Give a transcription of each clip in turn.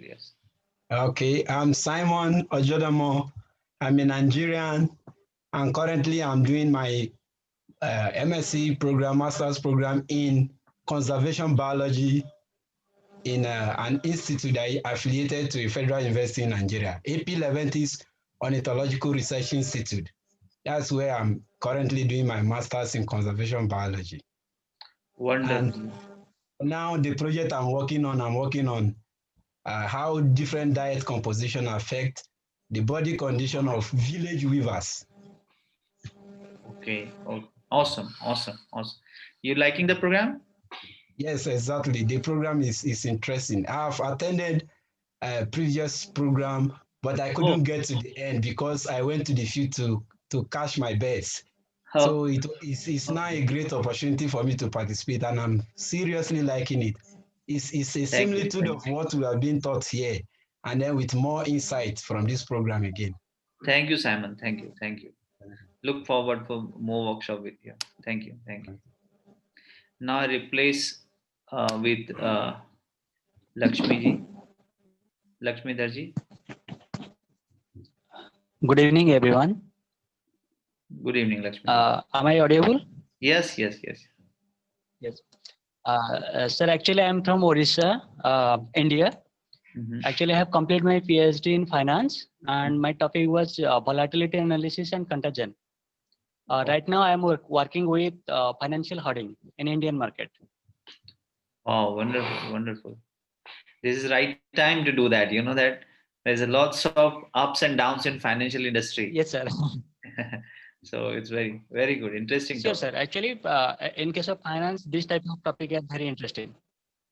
Yes. Okay, I'm Simon Ojodamo. I'm a Nigerian, and currently I'm doing my MSc program, master's program in conservation biology in an institute that is affiliated to a federal university in Nigeria, AP Leventis Ornithological Research Institute. That's where I'm currently doing my master's in conservation biology. Wonderful. And now the project I'm working on how different diet composition affect the body condition of village weavers. Okay. Oh, awesome. Awesome. Awesome. You liking the program? Yes, exactly. The program is interesting. I've attended a previous program, but I Oh, couldn't get to the end because I went to the field to catch my birds. oh, So it's now a great opportunity for me to participate, and I'm seriously liking it. It's a thank you. similitude of what we have been taught here, and then with more insight from this program again. Thank you, Simon. Thank you. Thank you. Look forward for more workshop with you. Thank you. Thank you. Now I replace with Lakshmi ji. Lakshmi Darji. Good evening, everyone. Good evening, Lakshmi ji. Am I audible? Yes, yes, yes. Yes. Sir, actually, I'm from Odisha, India. Mhm. Actually, I have completed my PhD in finance, and my topic was volatility analysis and contagion. Right now, I am working with financial hoarding in Indian market. Oh, wonderful, wonderful. This is right time to do that. You know that there's a lots of ups and downs in financial industry. Yes, sir. So it's very, very good, interesting Sure, topic. sir. Actually, in case of finance, this type of topic is very interesting.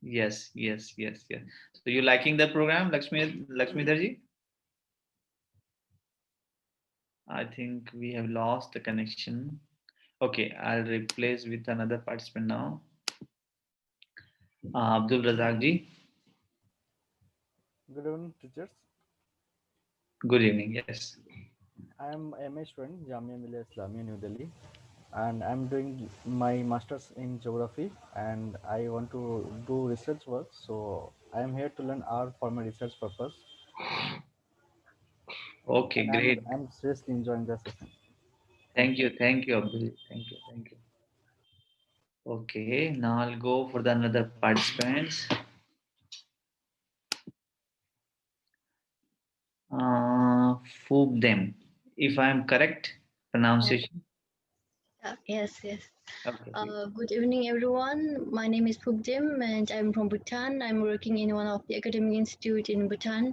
Yes, yes, yes, yes. So you liking the program, Lakshmi Darji? I think we have lost the connection. Okay, I'll replace with another participant now. Abdul Razak ji. Good evening, teachers. Good evening. Yes. I am MA student, Jamia Millia Islamia, New Delhi, and I'm doing my master's in geography, and I want to do research work. So I am here to learn R for my research purpose, Okay, and great. I'm seriously enjoying the session. Thank you, Abdul. Thank you, thank you. Okay, now I'll go for the another participants. Foop them. If I'm correct pronunciation. Yes, yes. Okay, please. Good evening, everyone. My name is Pugdim and I'm from Bhutan. I'm working in one of the academic institute in Bhutan,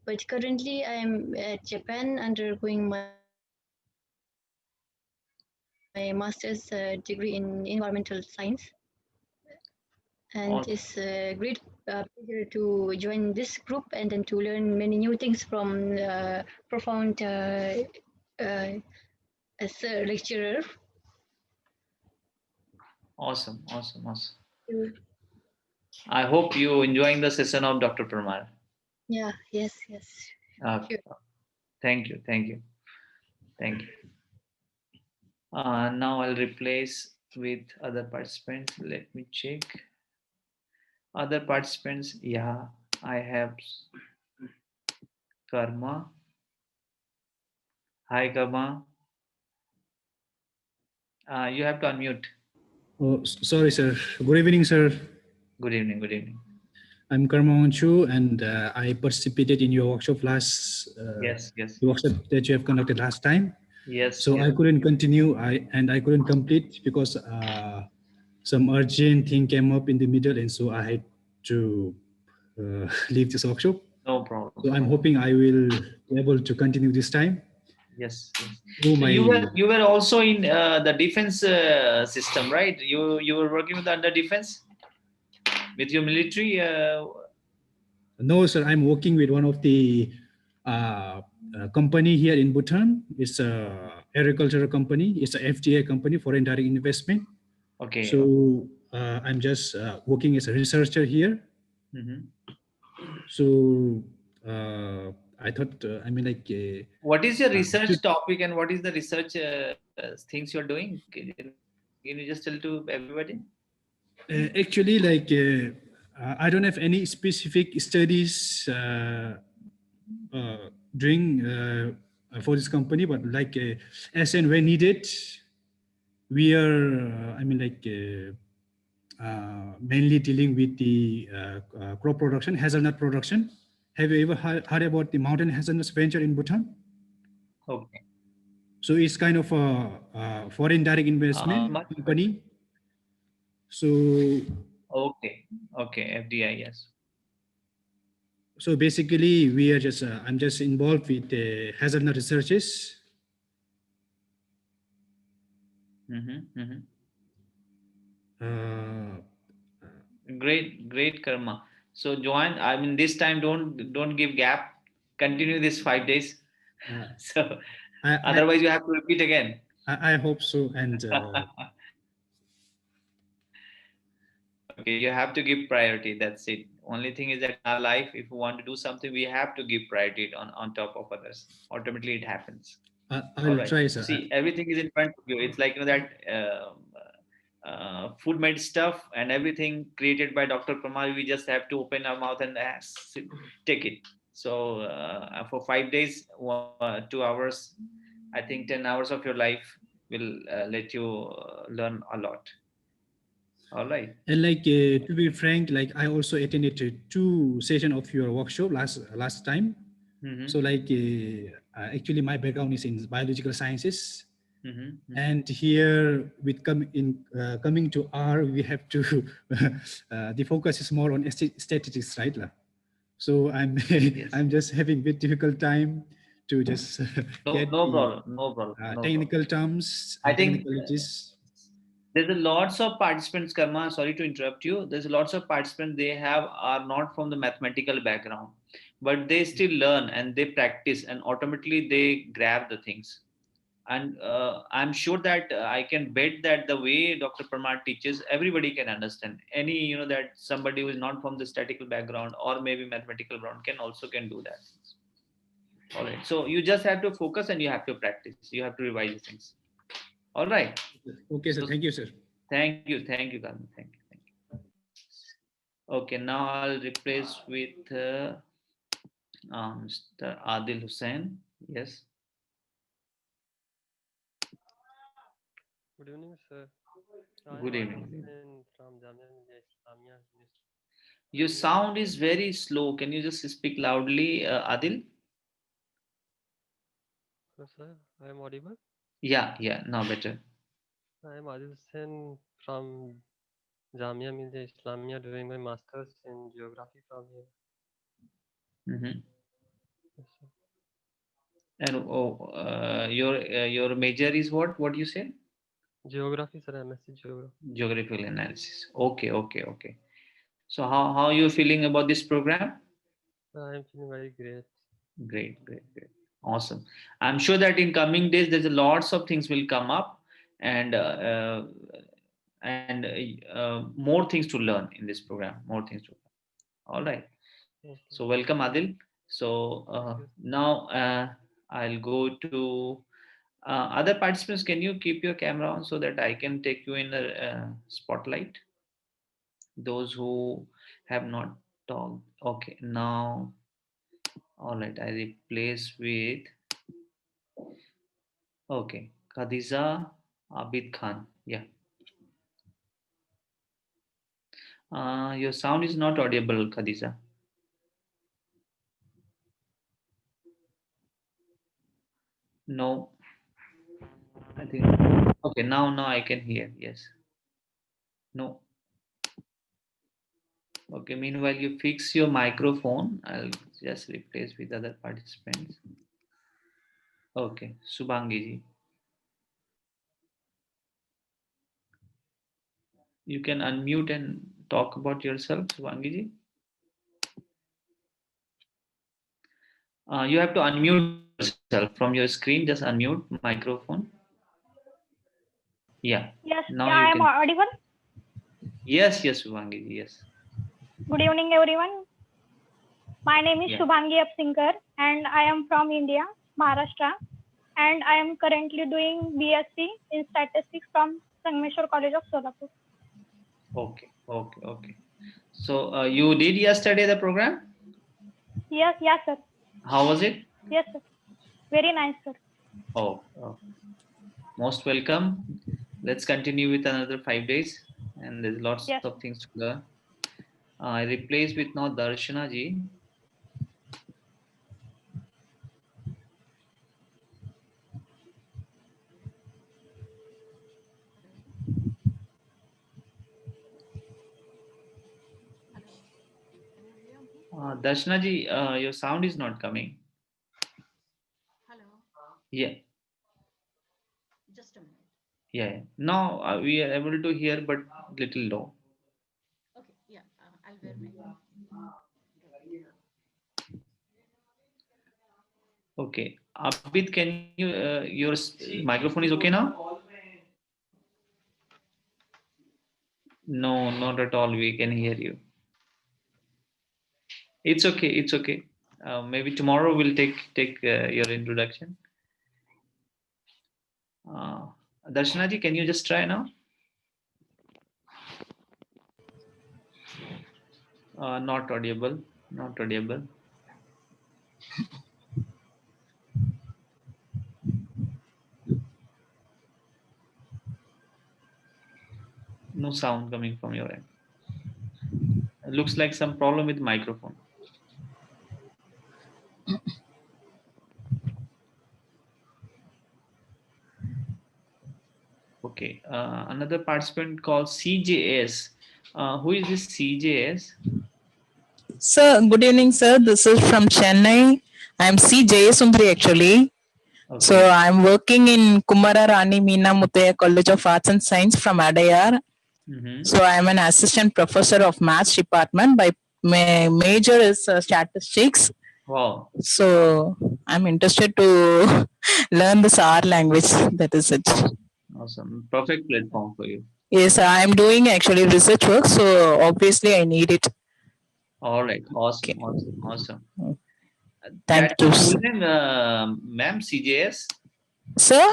but currently I'm at Japan undergoing my master's degree in environmental science. And All it's a great pleasure to join this group and then to learn many new things from profound uh, as a lecturer. awesome, awesome, awesome. Yeah, I hope you enjoying the session of Dr. Parmar. yes, yes. Okay. Sure. Thank you, thank you, thank you. Now I'll replace with other participants. Let me check. Other participants, yeah, I have Karma. Hi, Karma. You have to unmute. Oh, sorry, sir. Good evening, sir. Good evening, good evening. I'm Karma Onchu, and I participated in your workshop Yes, yes, the workshop that you have conducted last time. yes, So yes. I couldn't continue, I couldn't complete because some urgent thing came up in the middle, and so I had to leave this workshop. No problem. So I'm hoping I will be able to continue this time. Yes, yes. Oh, So my. you were also in the defense system, right? You were working with under defense with your military. No, sir. I'm working with one of the company here in Bhutan. It's a agricultural company. It's a FDI company, foreign direct investment. Okay. So I'm just working as a researcher here. Mhm. So I thought, What is your research topic and what is the research things you're doing? Can you just tell to everybody? actually, I don't have any specific studies doing for this company, but like as and when needed, we are, mainly dealing with the crop production, hazelnut production. Have you ever heard about the mountain hazelnut venture in Bhutan? Okay. So it's kind of a foreign direct investment Much company. So okay. Okay. FDI. Yes. so basically, we are just I'm just involved with the hazelnut researches. Great, Karma. So join. I mean, this time don't give gap. Continue this 5 days. So otherwise, you have to repeat again. I hope so. And okay, you have to give priority. That's it. Only thing is that in our life, if we want to do something, we have to give priority on top of others. Ultimately, it happens. I'll try, sir. See, everything is in front of you. It's like that food made stuff and everything created by Dr. Pramar. We just have to open our mouth and take it. So for 5 days, 2 hours, I think 10 hours of your life will let you learn a lot. All right. And like to be frank, like I also attended 2 sessions of your workshop last time. So like actually my background is in biological sciences. And here with coming to R, we have to the focus is more on statistics, right? So I'm I'm just having a bit difficult time to just get no problem. Technical terms. I think technicalities. There's a lots of participants, Karma. Sorry to interrupt you. There's lots of participants. They are not from the mathematical background, but they still learn and they practice, and automatically they grab the things. And I'm sure that I can bet that the way Dr. Parmar teaches, everybody can understand. Any that somebody who is not from the statistical background or maybe mathematical background can do that. All right. So you just have to focus and you have to practice. You have to revise things. All right. Okay, sir. Thank you, sir. Thank you, Karma. Thank you. Okay, now I'll replace with Mr. Adil Hussain. Yes. Good evening, sir. Good evening. From Jamia Millia Islamia. Your sound is very slow. Can you just speak loudly, Adil? Sir, I am audible? Yeah, now better. I am Adil Hussain from Jamia Millia Islamia, doing my master's in geography from here. Yes, And your major is what? What you say? Geography, sir. MSc Geography. Geographical analysis. Okay. So how are you feeling about this program? I am feeling very great. Great. Awesome. I'm sure that in coming days, there's lots of things will come up and more things to learn in this program. More things to learn. All right. Okay. So welcome, Adil. So now I'll go to other participants. Can you keep your camera on so that I can take you in the spotlight? Those who have not talked. Okay. Now, all right. I replace with. Okay, Khadija Abid Khan. Yeah. Your sound is not audible, Khadija. No. I think. Okay, now I can hear. Yes. No. Okay, meanwhile, you fix your microphone. I'll just replace with other participants. Okay, Subhangi ji. You can unmute and talk about yourself, Subhangi ji. You have to unmute yourself from your screen. Just unmute microphone. Yeah. Yes, Now I am audible. Yes, Subhangi ji. Yes. Good evening, everyone. My name is Shubhangi Apsinkar, and I am from India, Maharashtra, and I am currently doing BSc in statistics from Sangameshwar College of Solapur. Okay. So you did yesterday the program? Yes, sir. How was it? Yes, sir. Very nice, sir. Oh, most welcome. Let's continue with another 5 days, and there's lots Yes. of things to learn. I replace with now Darshana ji. Darshana ji, your sound is not coming. Hello. Yeah. Just a minute. Yeah. Now we are able to hear, but little low. Okay. Yeah. I'll wear my. Okay. Abid, can you, your microphone is okay now? No, not at all. We can hear you. It's okay. It's okay. Maybe tomorrow we'll take your introduction. Darshana ji, can you just try now? Not audible. Not audible. No sound coming from your end. It looks like some problem with microphone. Okay. Another participant called CJS. Who is this CJS? Sir, good evening, sir. This is from Chennai. I'm C. Jayasundari actually. Okay. So I'm working in Kumara Rani Meena Muthaya College of Arts and Science from Adayar. So I'm an assistant professor of maths department. My major is statistics. Wow. So I'm interested to learn this R language. That is it. Awesome. Perfect platform for you. Yes, I'm doing actually research work. So obviously I need it. All right. Awesome. Okay. Awesome. Thank That's you. full name, ma'am, CJS. Sir?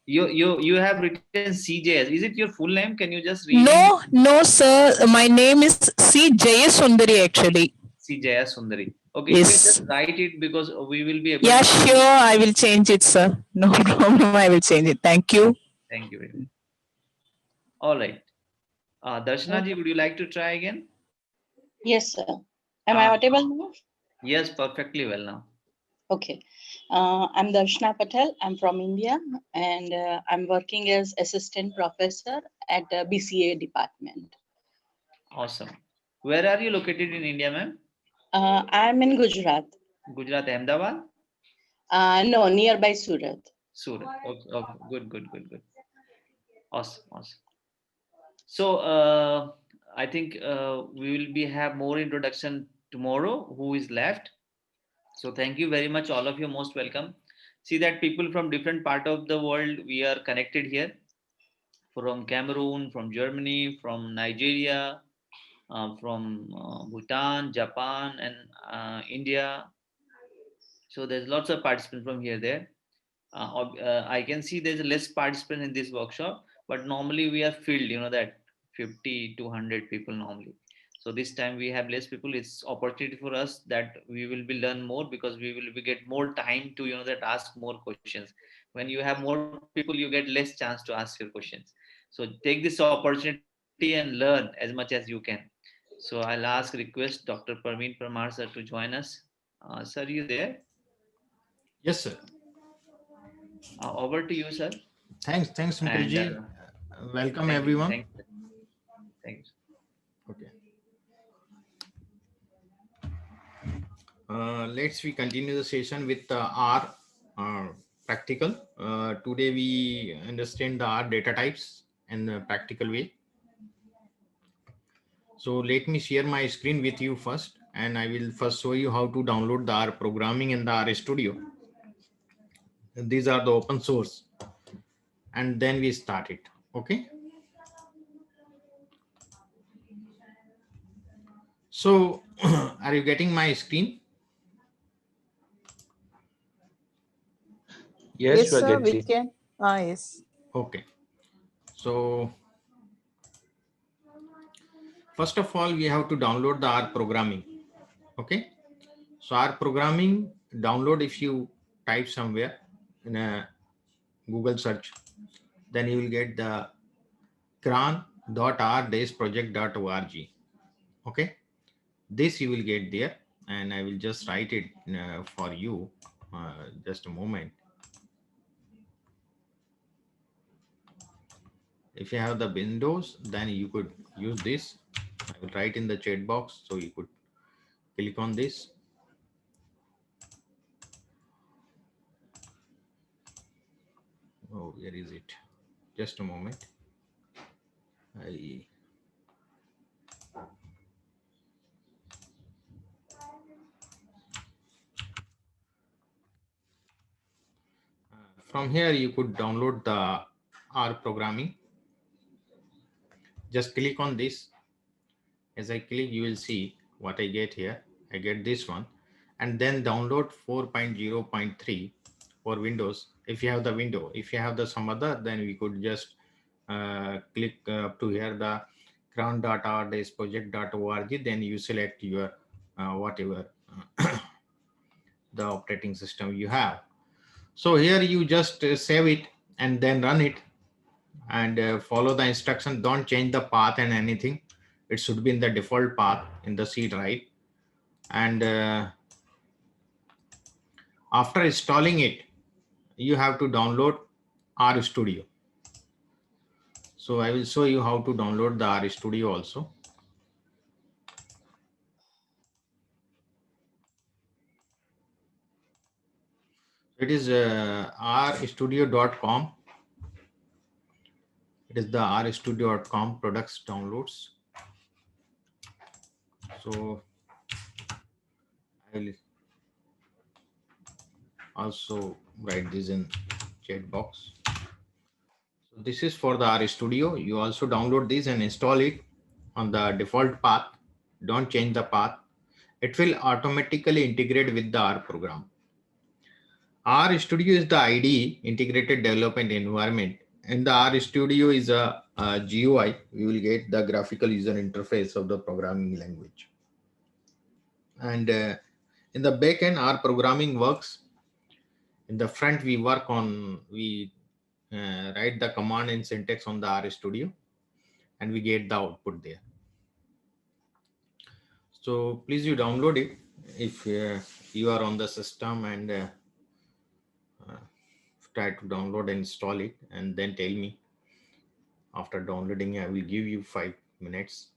You have written CJS. Is it your full name? Can you just read? No, sir. My name is C. Jayasundari actually. C. Jayasundari. Okay, Yes. you can just write it because we will be able Yeah, to. sure. I will change it, sir. No problem. I will change it. Thank you. Thank you very much. All right. Darshana ji, would you like to try again? Yes, sir. Am I audible now? Yes, perfectly well now. Okay. I'm Darshana Patel. I'm from India, and I'm working as assistant professor at the BCA department. Awesome. Where are you located in India, ma'am? I'm in Gujarat. Gujarat, Ahmedabad? No, nearby Surat. Surat. Okay. Good. Awesome. So I think we will have more introduction tomorrow. Who is left? So thank you very much, all of you. Most welcome. See that people from different part of the world, we are connected here. From Cameroon, from Germany, from Nigeria, from Bhutan, Japan, and India. So there's lots of participants from here there. I can see there's less participants in this workshop, but normally we are filled, that 50 to 100 people normally. So this time we have less people. It's opportunity for us that we will be learn more, because we will get more time to that ask more questions. When you have more people, you get less chance to ask your questions. So take this opportunity and learn as much as you can. So I'll request Dr. Parveen Parmar sir to join us. Sir, are you there? Yes, sir. Over to you, sir. Thanks, Mukherjee. Welcome, everyone. Thanks. Okay. Let's continue the session with R practical. Today we understand the R data types in a practical way. So let me share my screen with you first, and I will first show you how to download the R programming in the R Studio. These are the open source, and then we start it. Okay. So are you getting my screen? Yes, sir, we can. Yes. Okay. So First of all, we have to download the R programming. Okay. So R programming download, if you type somewhere in a Google search, then you will get the cran.r-project.org. Okay. This you will get there, and I will just write it for you. Just a moment. If you have the Windows, then you could use this. I will write in the chat box, so you could click on this. Oh, where is it? Just a moment. From here, you could download the R programming. Just click on this. As I click, you will see what I get here. I get this one, and then download 4.0.3 for Windows. If you have the window, if you have the some other, then we could just click up to here, the cran.r-project.org. Then you select your whatever the operating system you have. So here you just save it and then run it, and follow the instruction. Don't change the path and anything. It should be in the default path in the C drive. And after installing it, you have to download RStudio. So I will show you how to download the RStudio also. It is rstudio.com. It is the rstudio.com products downloads. So I will also write this in chat box. So this is for the RStudio. You also download this and install it on the default path. Don't change the path. It will automatically integrate with the R program. RStudio is the IDE, integrated development environment, and the RStudio is a GUI. We will get the graphical user interface of the programming language. And in the backend, our programming works. In the front, we work on, we write the command and syntax on the RStudio, and we get the output there. So please you download it if you are on the system, and try to download and install it, and then tell me. After downloading, I will give you 5 minutes.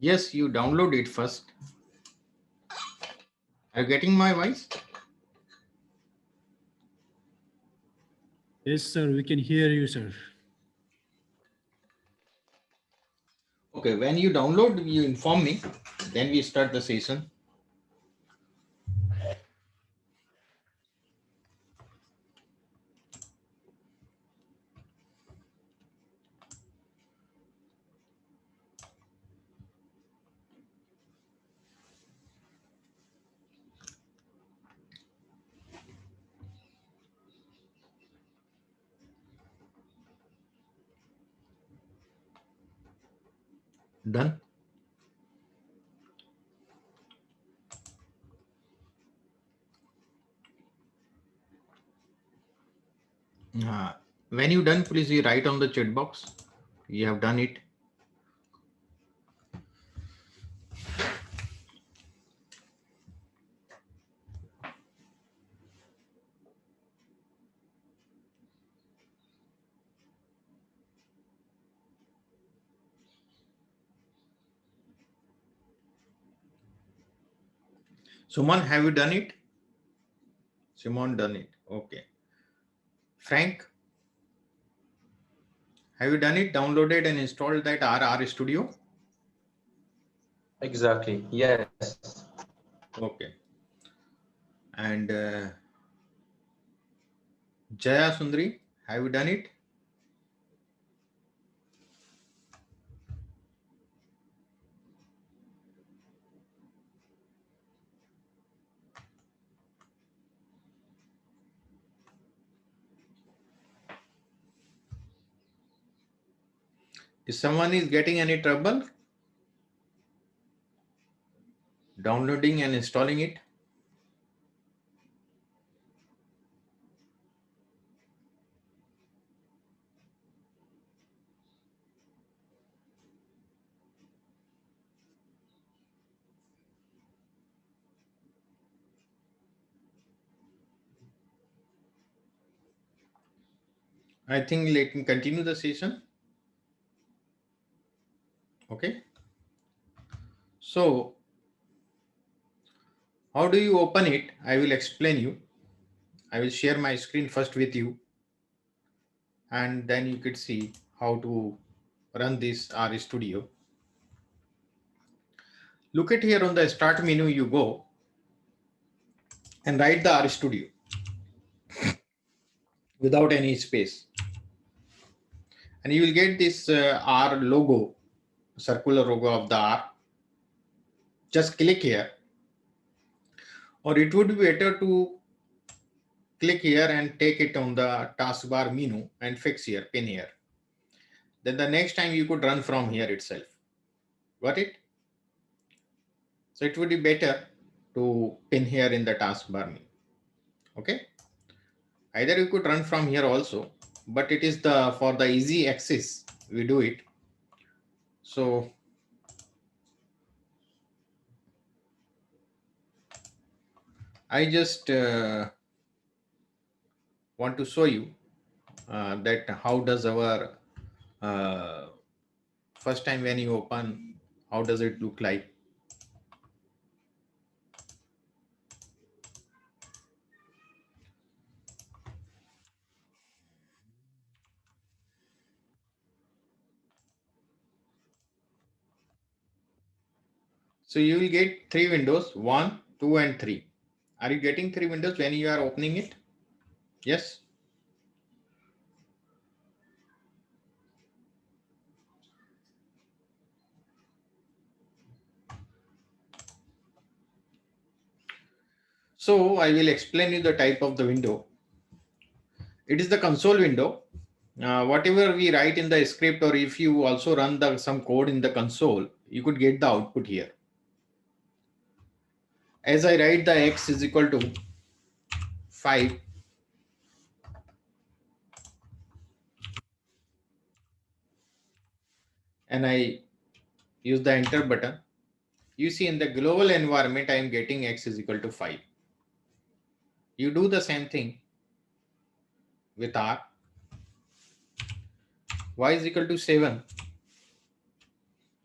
Yes, you download it first. Are you getting my voice? Yes, sir. We can hear you, sir. Okay, when you download, you inform me. Then we start the session. Done. When you done, please you write on the chat box. You have done it. Suman, have you done it? Simon done it. Okay. Frank, have you done it? Downloaded and installed that RR Studio? Exactly. Yes. Okay. And Jaya Sundari, have you done it? If someone is getting any trouble downloading and installing it? I think let me continue the session. Okay. So how do you open it? I will explain you. I will share my screen first with you, and then you could see how to run this R Studio. Look at here on the start menu, you go and write the R Studio without any space. And you will get this R logo, circular logo of the R. Just click here. Or it would be better to click here and take it on the taskbar menu and fix here, pin here. Then the next time you could run from here itself. Got it? So it would be better to pin here in the taskbar menu. Okay. Either you could run from here also, but it is for the easy access we do it. So I just want to show you that how does our first time when you open, how does it look like? So you will get 3 windows, 1, 2, and 3. Are you getting 3 windows when you are opening it? Yes. So I will explain you the type of the window. It is the console window. Whatever we write in the script, or if you also run some code in the console, you could get the output here. As I write the x is equal to 5, and I use the enter button, you see in the global environment, I am getting x is equal to 5. You do the same thing with R. Y is equal to 7.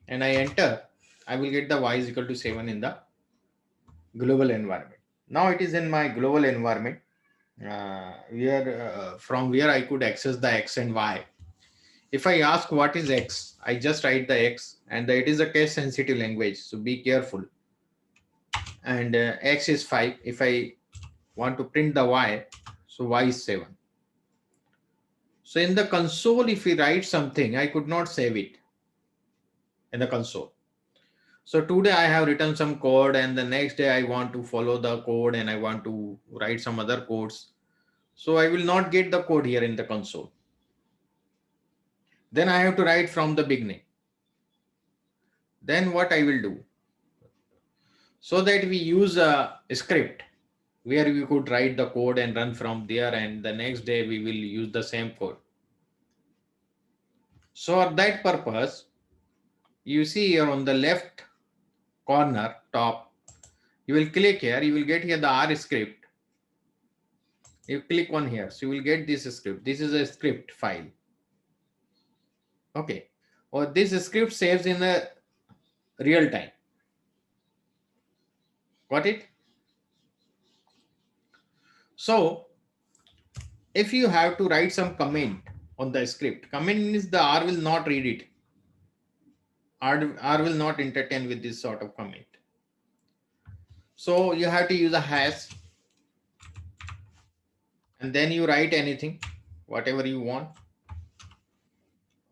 And I enter, I will get the y is equal to 7 in the global environment. Now it is in my global environment from where I could access the x and y. If I ask what is x, I just write the x, and it is a case sensitive language, so be careful. And x is 5. If I want to print the y, so y is 7. So in the console, if we write something, I could not save it in the console. So today I have written some code, and the next day I want to follow the code and I want to write some other codes. So I will not get the code here in the console. Then I have to write from the beginning. Then what I will do? So that we use a script where we could write the code and run from there, and the next day we will use the same code. So for that purpose, you see here on the left corner top, you will click here, you will get here the R script. You click on here, so you will get this script. This is a script file. Okay, or this script saves in a real time. Got it? So if you have to write some comment on the script, comment means the R will not read it. R will not entertain with this sort of comment. So you have to use a hash, and then you write anything, whatever you want.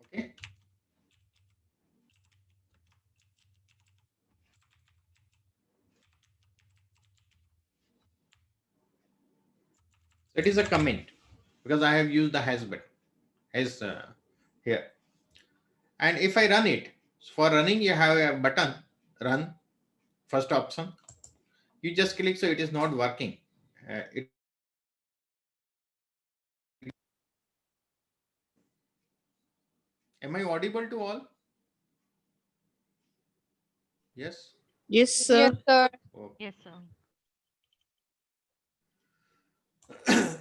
Okay. It is a comment because I have used the hash button here. And if I run it, for running you have a button, run, first option. You just click, so it is not working. Am I audible to all? Yes. Yes, sir. Yes, sir. Okay. Yes, sir.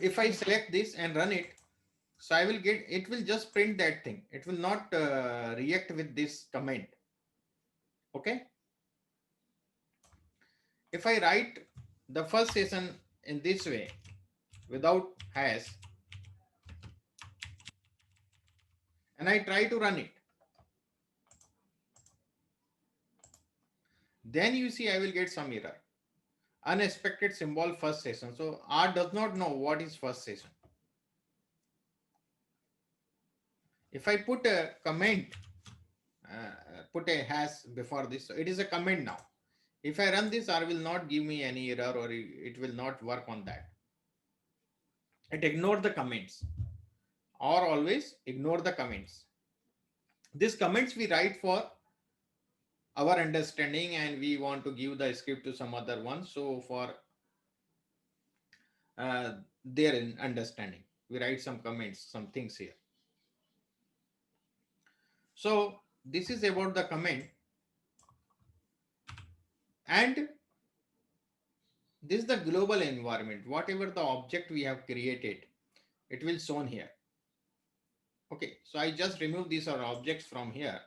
If I select this and run it, so I will get, it will just print that thing. It will not react with this comment. Okay. If I write the first session in this way without hash, and I try to run it, then you see I will get some error. Unexpected symbol first session. So R does not know what is first session. If I put a comment, put a hash before this, so it is a comment now. If I run this, R will not give me any error, or it will not work on that. It ignore the comments, or always ignore the comments. These comments we write for our understanding, and we want to give the script to some other one. So for their understanding, we write some comments, some things here. So this is about the comment, and this is the global environment. Whatever the object we have created, it will shown here. Okay, so I just remove these are objects from here.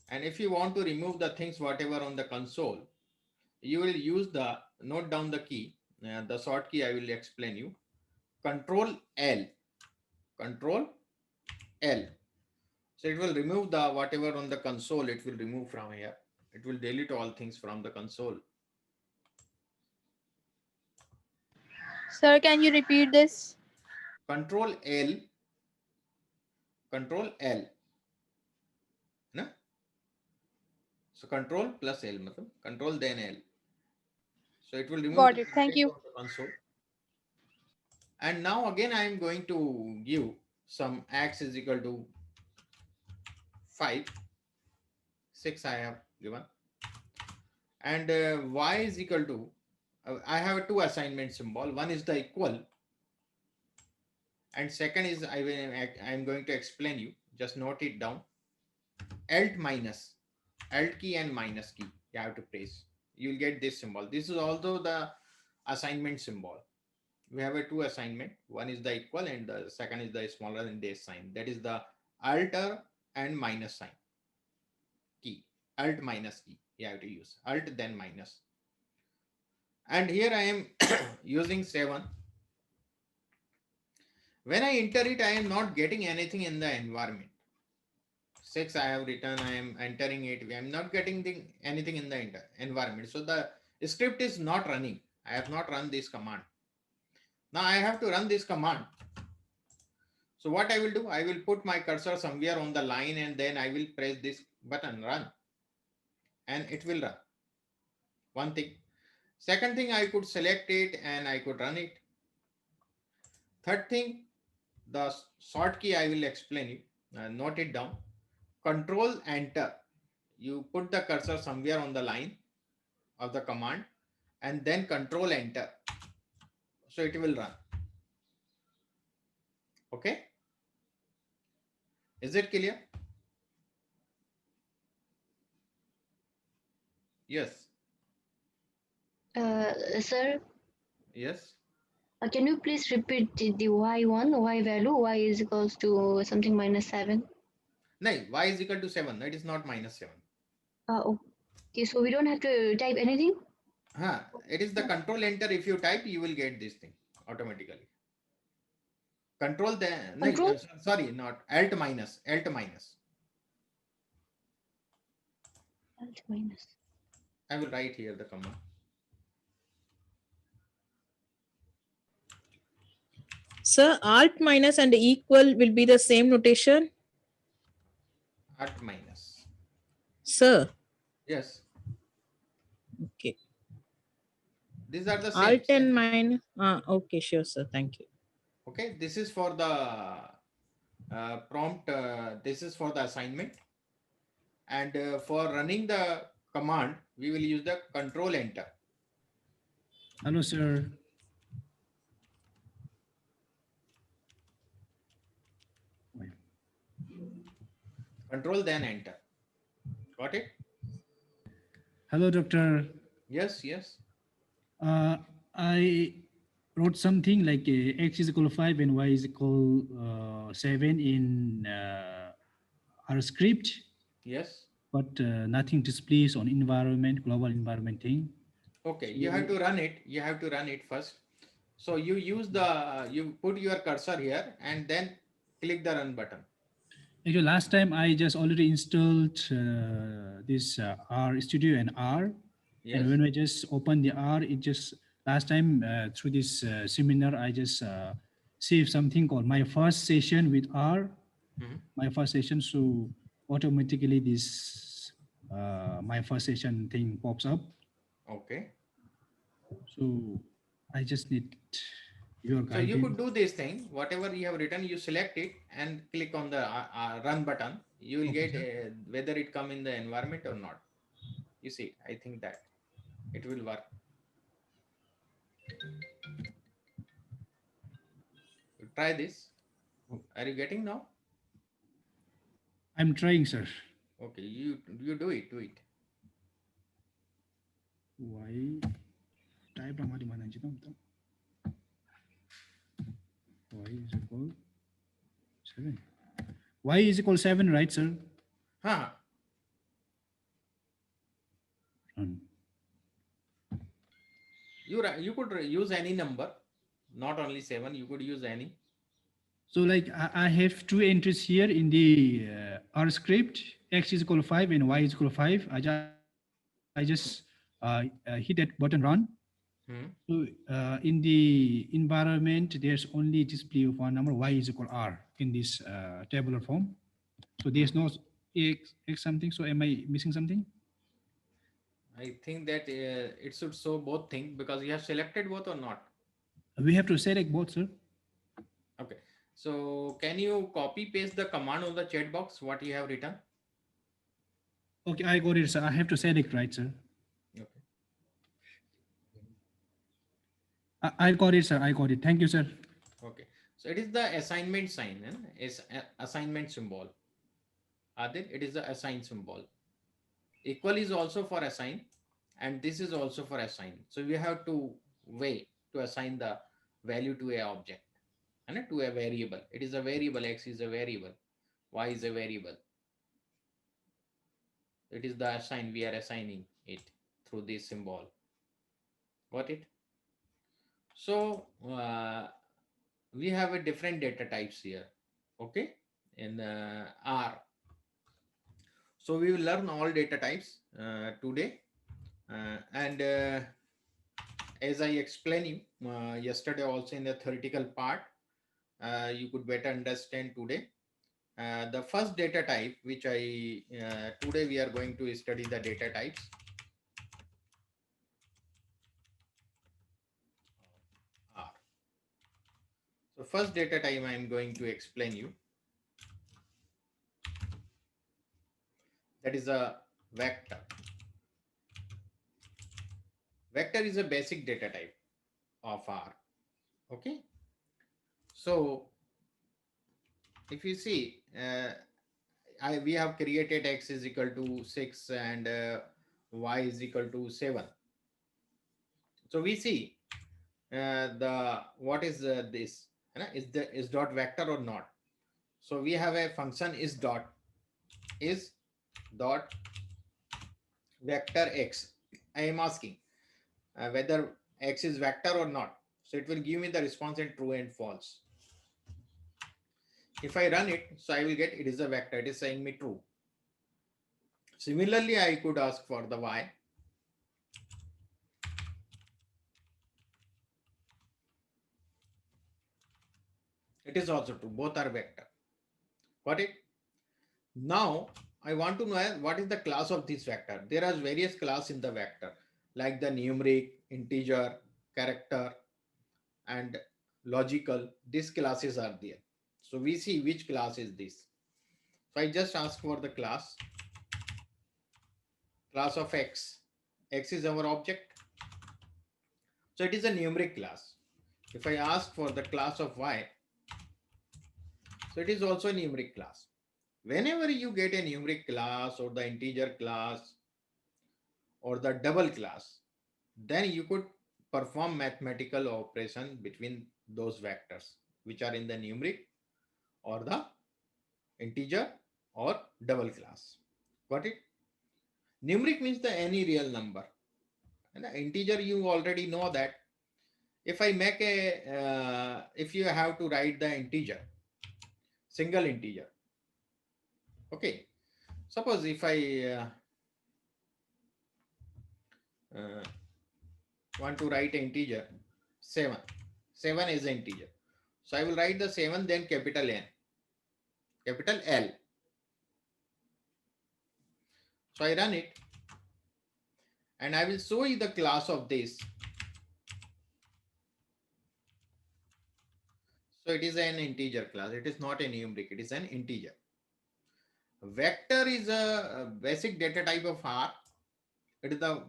And if you want to remove the things, whatever on the console, you will use the, note down the key, the short key I will explain you. Control L, Control L. So it will remove the whatever on the console, it will remove from here. It will delete all things from the console. Sir, can you repeat this? Control L, Control L. No? So control plus L, control then L. So it will remove. Got it. Thank you. The console. And now again I am going to give some x is equal to 5, 6 I have given, and y is equal to, I have two assignment symbol. One is the equal, and second is I am going to explain you. Just note it down. Alt minus, Alt key and minus key you have to press. You will get this symbol. This is also the assignment symbol. We have a two assignment. One is the equal, and the second is the smaller than this sign. That is the alt and minus sign key. Alt minus key you have to use. Alt then minus. And here I am using 7. When I enter it, I am not getting anything in the environment. 6 I have written, I am entering it. I am not getting anything in the environment. So the script is not running. I have not run this command. Now I have to run this command. So what I will do, I will put my cursor somewhere on the line, and then I will press this button, run, and it will run. One thing. Second thing, I could select it and I could run it. Third thing, the short key I will explain you. Note it down. Control Enter. You put the cursor somewhere on the line of the command, and then control enter. So it will run. Okay. Is it clear? Yes. Sir, Yes. can you please repeat the y1, y value, y is equals to something -7? No, y is equal to 7. That is not -7. Okay, so we don't have to type anything? It is the control enter. If you type, you will get this thing automatically. Control the Control? No, sorry, not alt minus. Alt minus. I will write here the command. Sir, alt minus and equal will be the same notation? Alt minus. Sir. Yes. Okay. These are the same. Alt and minus. Okay, sure, sir. Thank you. Okay, this is for the prompt. This is for the assignment. And for running the command, we will use the control enter. Hello, sir. Control then enter. Got it? Hello, doctor. Yes, yes. I wrote something like x is equal to 5 and y is equal 7 in our script. Yes. But nothing displays on environment, global environment thing. Okay, you have to run it. You have to run it first. So you use you put your cursor here and then click the run button. Actually, last time I just already installed this R Studio and R. Yes. And when I just open the R, it just last time through this seminar, I just saved something called my first session with R. Mm-hmm. My first session, so automatically this my first session thing pops up. Okay. So I just need your guidance. So you could do this thing, whatever you have written, you select it and click on the run button. You will get whether it come in the environment or not. You see, I think that it will work. Try this. Are you getting now? I'm trying, sir. Okay, you do it. Why? Type ramadi mana jita unta. Y is equal 7. Y is equal 7, right, sir? You could use any number, not only 7. You could use any. So like I have two entries here in the R script. X is equal to 5 and Y is equal to 5. I just hit that button run. So in the environment, there's only display of one number, Y is equal to R in this tabular form. So there's no X something. So am I missing something? I think that it should show both things because you have selected both or not. We have to select both, sir. Okay. So can you copy paste the command on the chat box, what you have written? Okay, I got it, sir. I have to select, right, sir? Okay. I got it, sir. I got it. Thank you, sir. Okay. So it is the assignment sign, is assignment symbol. Adil, it is the assign symbol. Equal is also for assign, and this is also for assign. So we have to way to assign the value to a object and to a variable. It is a variable. X is a variable. Y is a variable. It is the assign. We are assigning it through this symbol. Got it? So we have a different data types here. Okay, in R. So we will learn all data types today, and as I explained you yesterday also in the theoretical part, you could better understand today. The first data type which today we are going to study the data types. R. So first data type I am going to explain you. That is a vector. Vector is a basic data type of R. Okay. So if you see, we have created x is equal to 6 and y is equal to 7. So we see what is this? Is dot vector or not? So we have a function is dot vector x. I am asking whether x is vector or not. So it will give me the response in true and false. If I run it, so I will get it is a vector. It is saying me true. Similarly, I could ask for the y. It is also true. Both are vector. Got it? Now, I want to know what is the class of this vector. There are various classes in the vector, like the numeric, integer, character, and logical. These classes are there. So we see which class is this. So I just ask for the class of x. X is our object. So it is a numeric class. If I ask for the class of y, so it is also a numeric class. Whenever you get a numeric class or the integer class or the double class, then you could perform mathematical operation between those vectors which are in the numeric or the integer or double class. Got it? Numeric means the any real number, and the integer you already know that. If I make if you have to write the integer, single integer. Okay. Suppose if I want to write integer 7. 7 is an integer. So I will write the 7, then capital N, capital L. So I run it and I will show you the class of this. So it is an integer class. It is not a numeric. It is an integer. Vector is a basic data type of R. It is the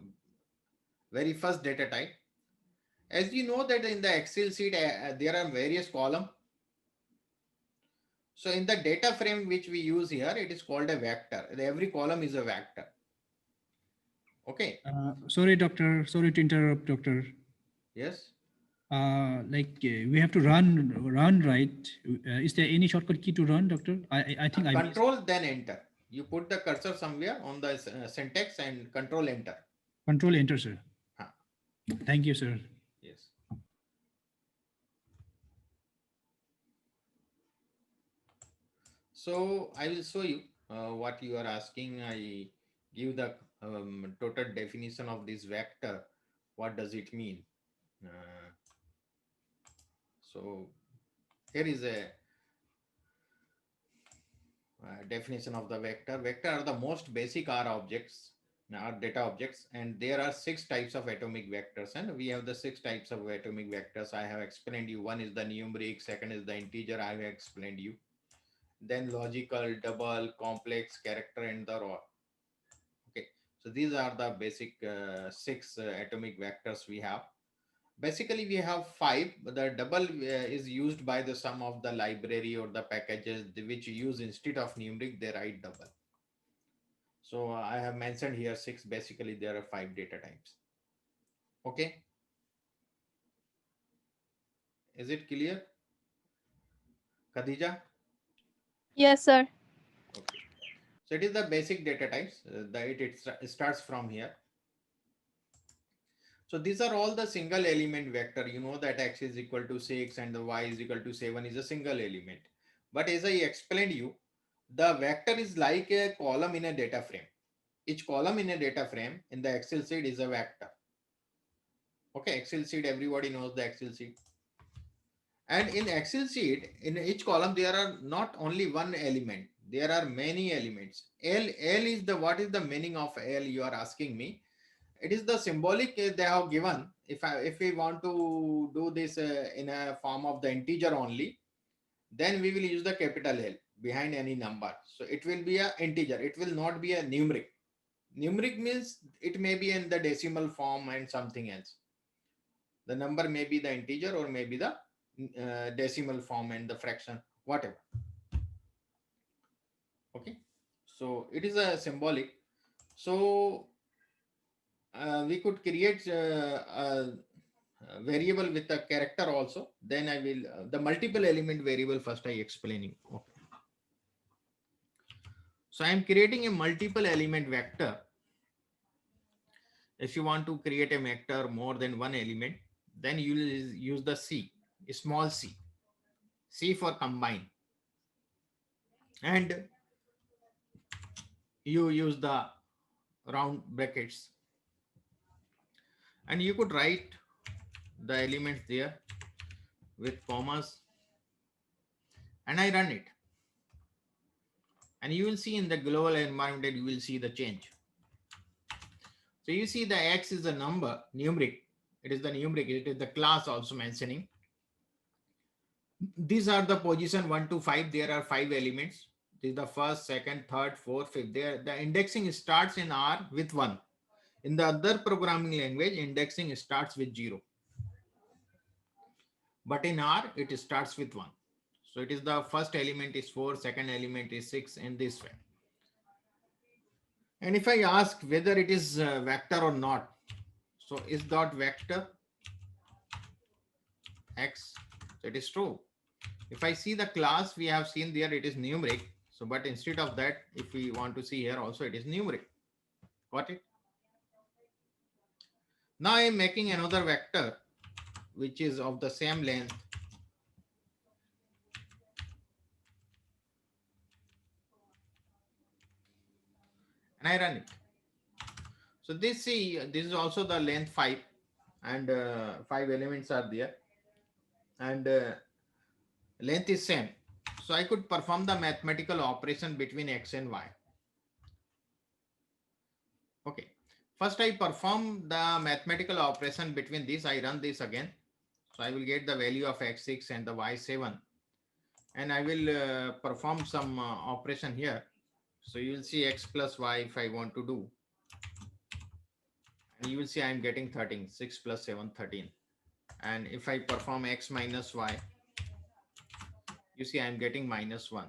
very first data type. As you know that in the Excel sheet, there are various columns. So in the data frame which we use here, it is called a vector. Every column is a vector. Okay. Sorry, doctor. Sorry to interrupt, doctor. Yes. We have to run, right? Is there any shortcut key to run, doctor? I think I control then enter. You put the cursor somewhere on the syntax and control enter. Control enter, sir. Thank you, sir. Yes. So I will show you what you are asking. I give the total definition of this vector. What does it mean? So here is a definition of the vector. Vector are the most basic R objects, are data objects, and there are 6 types of atomic vectors, and we have the 6 types of atomic vectors. I have explained you. One is the numeric, second is the integer. I have explained you. Then logical, double, complex, character, and the raw. Okay, so these are the basic 6 atomic vectors we have. Basically, we have 5, but the double is used by the some of the library or the packages which you use instead of numeric, they write double. So I have mentioned here 6. Basically, there are 5 data types. Okay. Is it clear? Khadija? Yes, sir. Okay. So it is the basic data types. It starts from here. So these are all the single element vector. You know that x is equal to 6 and the y is equal to 7 is a single element. But as I explained you, the vector is like a column in a data frame. Each column in a data frame in the Excel sheet is a vector. Okay, Excel sheet, everybody knows the Excel sheet. And in Excel sheet, in each column, there are not only one element. There are many elements. L is the, what is the meaning of L? You are asking me. It is the symbolic they have given. If we want to do this in a form of the integer only, then we will use the capital L behind any number. So it will be an integer. It will not be a numeric. Numeric means it may be in the decimal form and something else. The number may be the integer or maybe the decimal form and the fraction, whatever. Okay, so it is a symbolic. So we could create a variable with a character also. Then I will the multiple element variable first I explaining. Okay. So I am creating a multiple element vector. If you want to create a vector more than one element, then you will use the C, small c, C for combine, and you use the round brackets, and you could write the elements there with commas, and I run it, and you will see in the global environment that you will see the change. So you see the X is the number, numeric. It is the numeric. It is the class also mentioning. These are the position 1 to 5. There are 5 elements. This is the first, second, third, fourth, fifth. There, the indexing starts in R with 1. In the other programming language, indexing starts with 0. But in R, it starts with 1. So it is the first element is 4, second element is 6, in this way. And if I ask whether it is vector or not, so is dot vector X, so it is true. If I see the class we have seen there, it is numeric. So, but instead of that, if we want to see here also, it is numeric. Got it? Now I am making another vector, which is of the same length. And I run it. So this is also the length 5, and 5 elements are there, and length is same. So I could perform the mathematical operation between X and Y. Okay. First I perform the mathematical operation between this. I run this again. So I will get the value of X6 and the Y7. And I will perform some operation here. So you will see X plus Y if I want to do. And you will see I am getting 13. 6 plus 7, 13. And if I perform X minus Y, you see I am getting minus 1.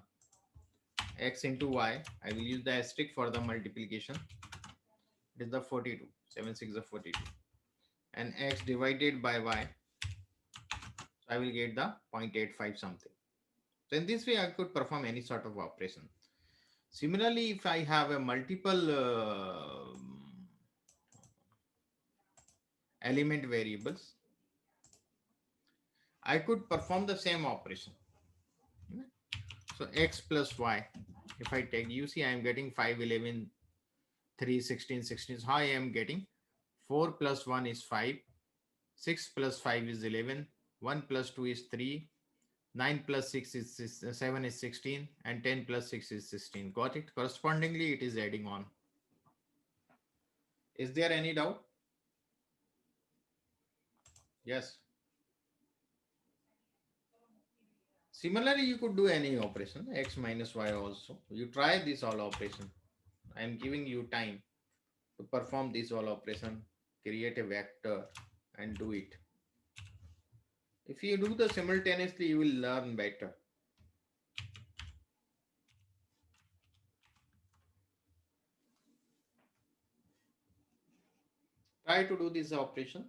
X into Y, I will use the asterisk for the multiplication. It is the 42. 7 6 is 42. And X divided by Y, so I will get the 0.85 something. So in this way, I could perform any sort of operation. Similarly, if I have a multiple element variables, I could perform the same operation. So X plus Y, if I take, you see I am getting 5, 11, 3, 16, 16. So how I am getting 4 plus 1 is 5, 6 plus 5 is 11, 1 plus 2 is 3, 9 plus 6 is 7 is 16, and 10 plus 6 is 16. Got it? Correspondingly, it is adding on. Is there any doubt? Yes. Similarly, you could do any operation, X minus Y also. You try this all operation. I am giving you time to perform this all operation, create a vector and do it. If you do the simultaneously, you will learn better. Try to do this operation.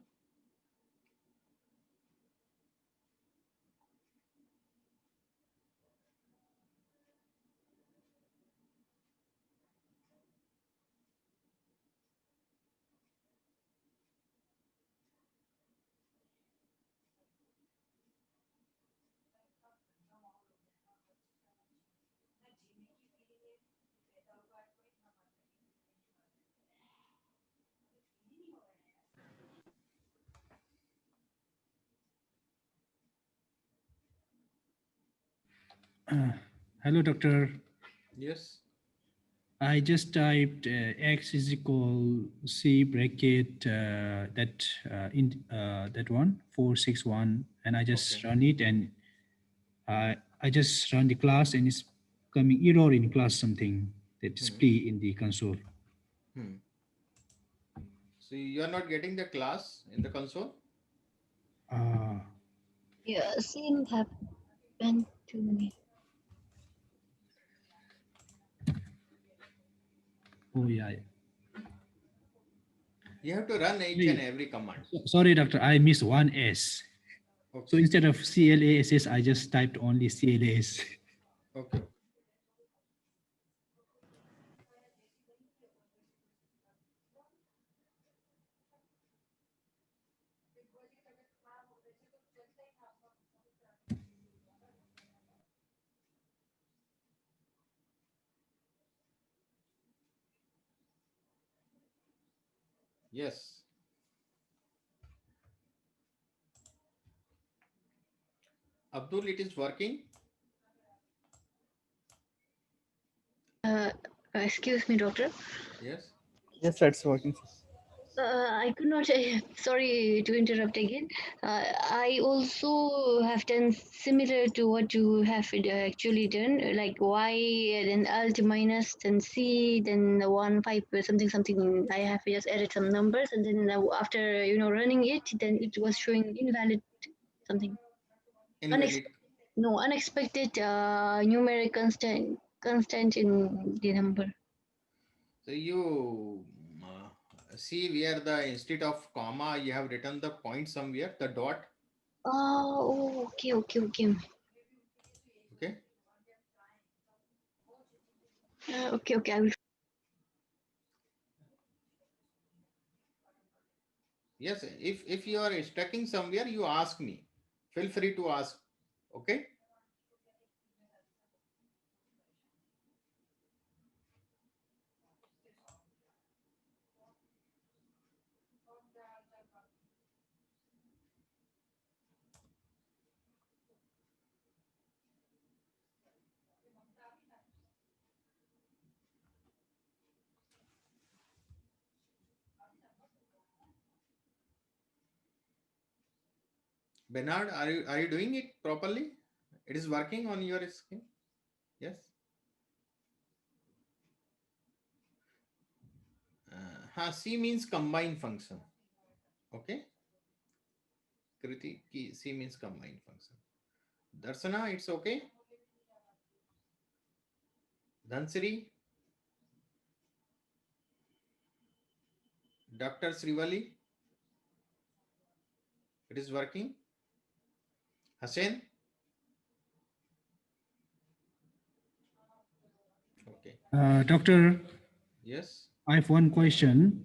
Hello, Doctor. Yes. I just typed X is equal C bracket that one 461, and I just run it, and I just run the class, and it's coming error in class something that display in the console. So you are not getting the class in the console? Yeah, same happened to me. Oh yeah. You have to run each and every command. Sorry, doctor, I missed one S. Okay. So instead of CLASS, I just typed only CLAS. Okay. Yes. Abdul, it is working? Excuse me, doctor. Yes. Yes, sir, it's working. I could not. Sorry to interrupt again. I also have done similar to what you have actually done, like Y, then Alt minus, then C, then 1 5 something something. I have just added some numbers, and then after running it, then it was showing invalid something. Invalid. Unexpected numeric constant in the number. So you see where the instead of comma, you have written the point somewhere, the dot. Oh, okay. Okay. Okay. I will. Yes, if you are stuck in somewhere, you ask me. Feel free to ask. Okay. Bernard, are you doing it properly? It is working on your screen. Yes. C means combine function. Okay. Kriti, C means combine function. Darsana, it's okay. Dhansiri, Dr. Srivali, it is working. Hussein. Okay. Doctor. Yes. I have one question.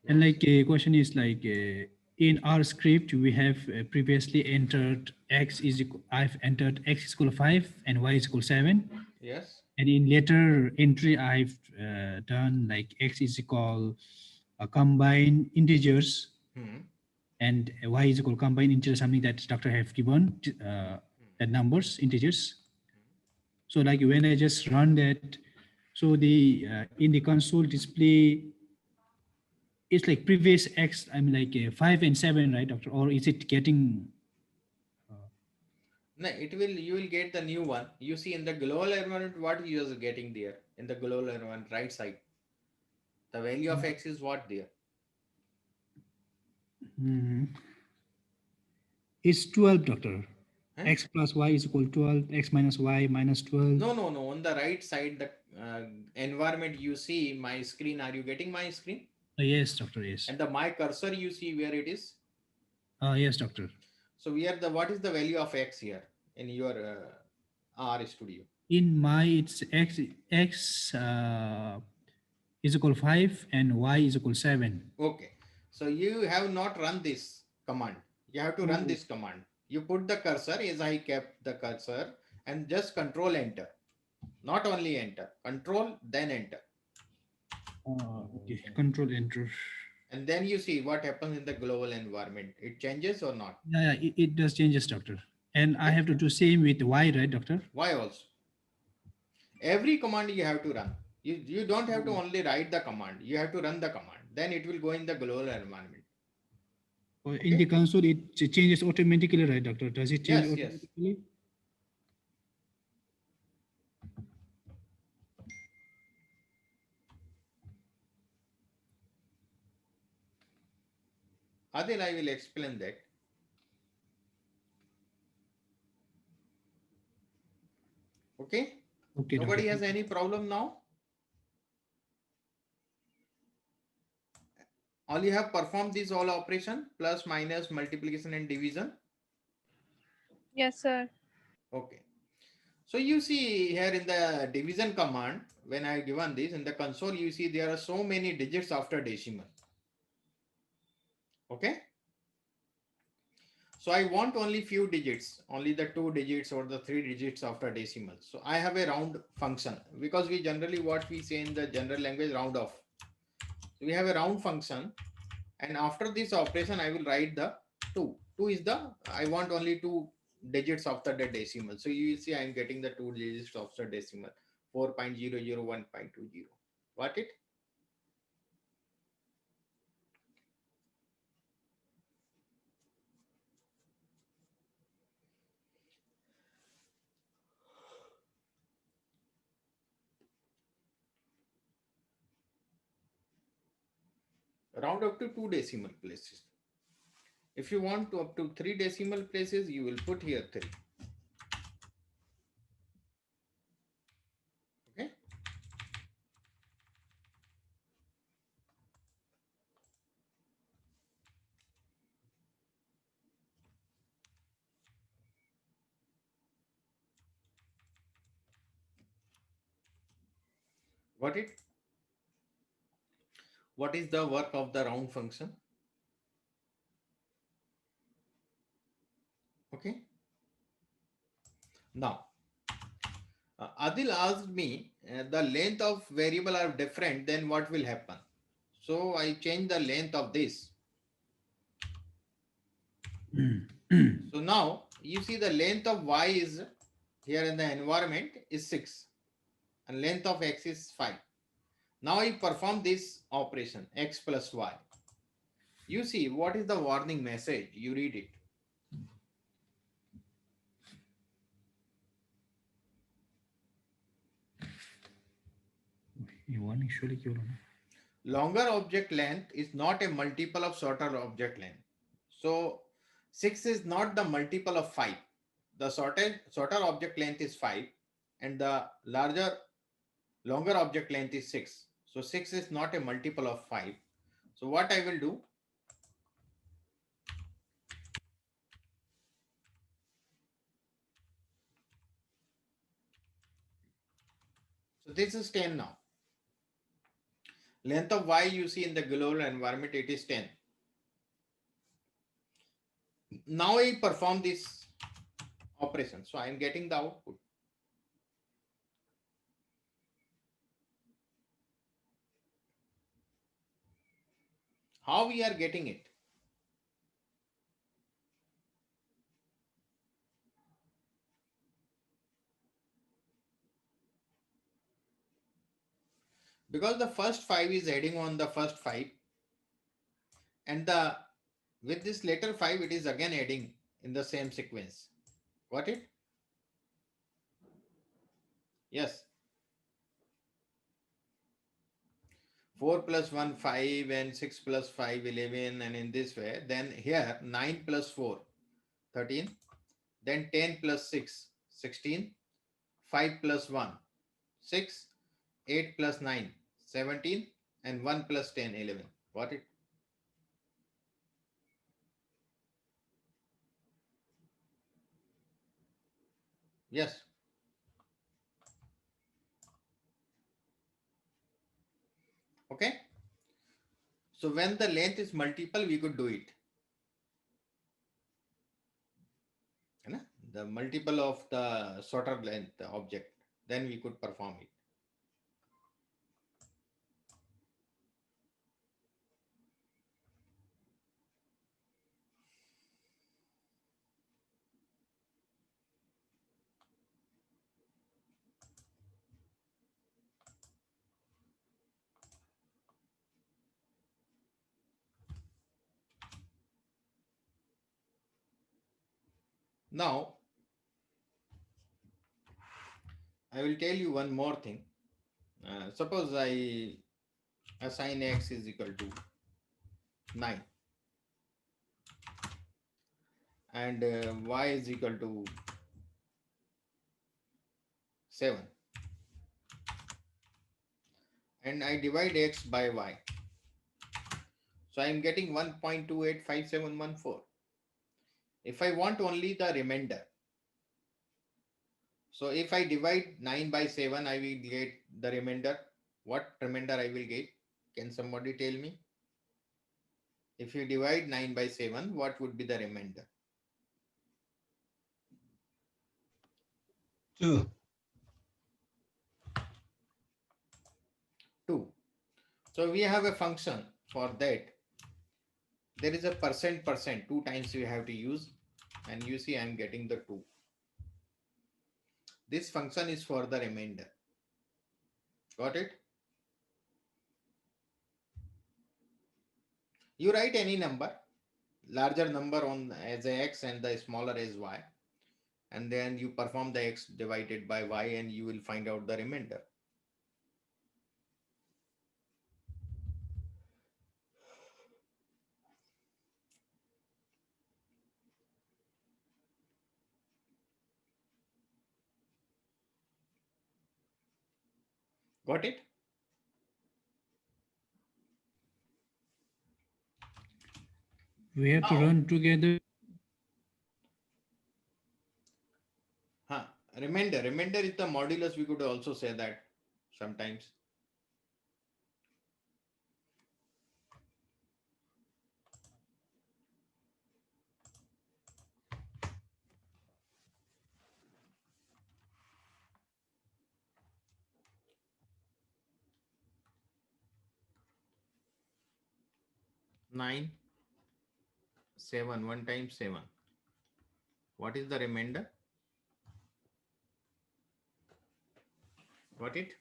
Yes. And like a question is like in our script we have previously entered I've entered x is equal to 5 and y is equal to 7. Yes. And in later entry I've done like x is equal combined integers. And y is equal combined integer, something that doctor have given that numbers integers. So like when I just run that, so the in the console display it's like previous x, I mean like 5 and 7, right, doctor? Or is it getting No, you will get the new one. You see in the global environment what you are getting there in the global environment right side. The value of x is what there? It's 12, doctor. X plus y is equal to 12, x minus y minus 12. No. On the right side, the environment you see my screen. Are you getting my screen? Yes, doctor, yes. And the my cursor you see where it is? Yes, doctor. So what is the value of x here in your R Studio? In my, it's x is equal to 5 and y is equal to 7. Okay. So you have not run this command. You have to run this command. You put the cursor as I kept the cursor and just control enter. Not only enter, control then enter. Okay, control enter. And then you see what happens in the global environment. It changes or not? Yeah, it does changes, doctor. And I have to do same with y, right, doctor? Y also. Every command you have to run. You don't have to only write the command. You have to run the command. Then it will go in the global environment. Okay. In the console, it changes automatically, right, doctor? Does it change automatically? Yes. Adil, I will explain that. Okay. Okay. Nobody Doctor. has any problem now? All you have performed this all operation, plus, minus, multiplication and division. Yes, sir. Okay. So you see here in the division command, when I given this in the console, you see there are so many digits after decimal. Okay. So I want only few digits, only the 2 digits or the 3 digits after decimal. So I have a round function, because we generally what we say in the general language, round off. So we have a round function, and after this operation I will write the 2. 2 is the, I want only 2 digits after the decimal. So you will see I am getting the 2 digits after decimal, 4.001.20. What it? Round up to 2 decimal places. If you want to up to 3 decimal places, you will put here 3. Okay. Got it? What is the work of the round function? Okay. Now, Adil asked me, the length of variable are different, then what will happen? So I change the length of this. So now you see the length of y is here in the environment is 6 and length of x is 5. Now I perform this operation x plus y. You see what is the warning message? You read it. Longer object length is not a multiple of shorter object length. So 6 is not the multiple of 5. The shorter object length is 5 and the longer object length is 6. So 6 is not a multiple of 5. So what I will do? So this is 10 now. Length of y you see in the global environment, it is 10. Now I perform this operation. So I am getting the output. How we are getting it? Because the first 5 is adding on the first 5 and with this later 5 it is again adding in the same sequence. Got it? Yes. 4 plus 1 5 and 6 plus 5 11, and in this way then here 9 plus 4 13, then 10 plus 6 16, 5 plus 1 6, 8 plus 9 17, and 1 plus 10 11. Got it? Yes. Okay. So when the length is multiple, we could do it. The multiple of the shorter length object, then we could perform it. Now, I will tell you one more thing. Suppose I assign x is equal to 9. and y is equal to 7. And I divide x by y. So I am getting 1.285714. If I want only the remainder, so if I divide 9 by 7, I will get the remainder. What remainder I will get? Can somebody tell me? If you divide 9 by 7, what would be the remainder? 2. 2. So we have a function for that. There is a percent, 2 times we have to use, and you see I am getting the 2. This function is for the remainder. Got it? You write any number, larger number on as a x and the smaller as y, and then you perform the x divided by y and you will find out the remainder. Got it? We have to run together. Remainder is the modulus. We could also say that sometimes. Nine, 7, 1 times 7. What is the remainder? Got it?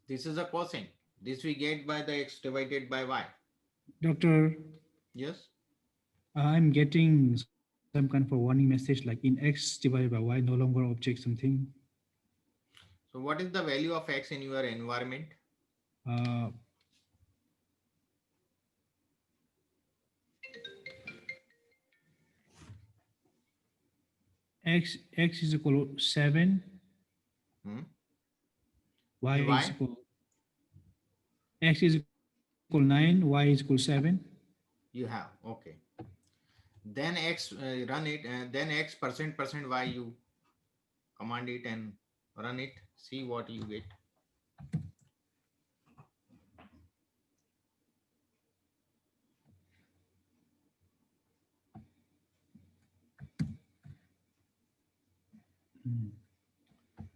This is a cosine. This we get by the x divided by y. Doctor. Yes. I'm getting some kind of a warning message like in x divided by y no longer object something. So what is the value of x in your environment? X is equal to 7. Y is equal. X is equal 9. Y is equal 7. You have, okay. Then x run it, and then x percent y you command it and run it. See what you get.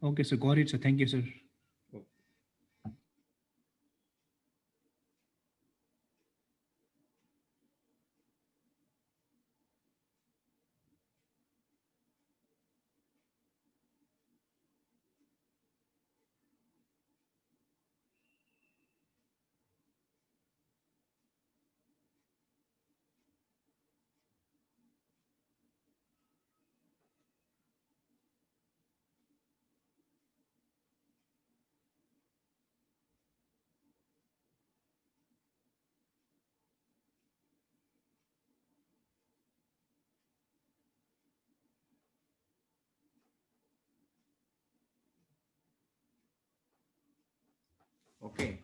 Okay, so got it. So thank you, sir. Okay.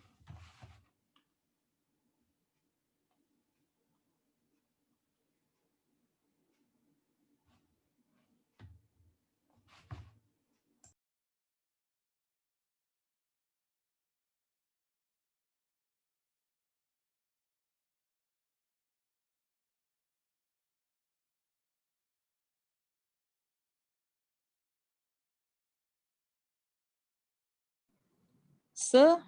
Sir,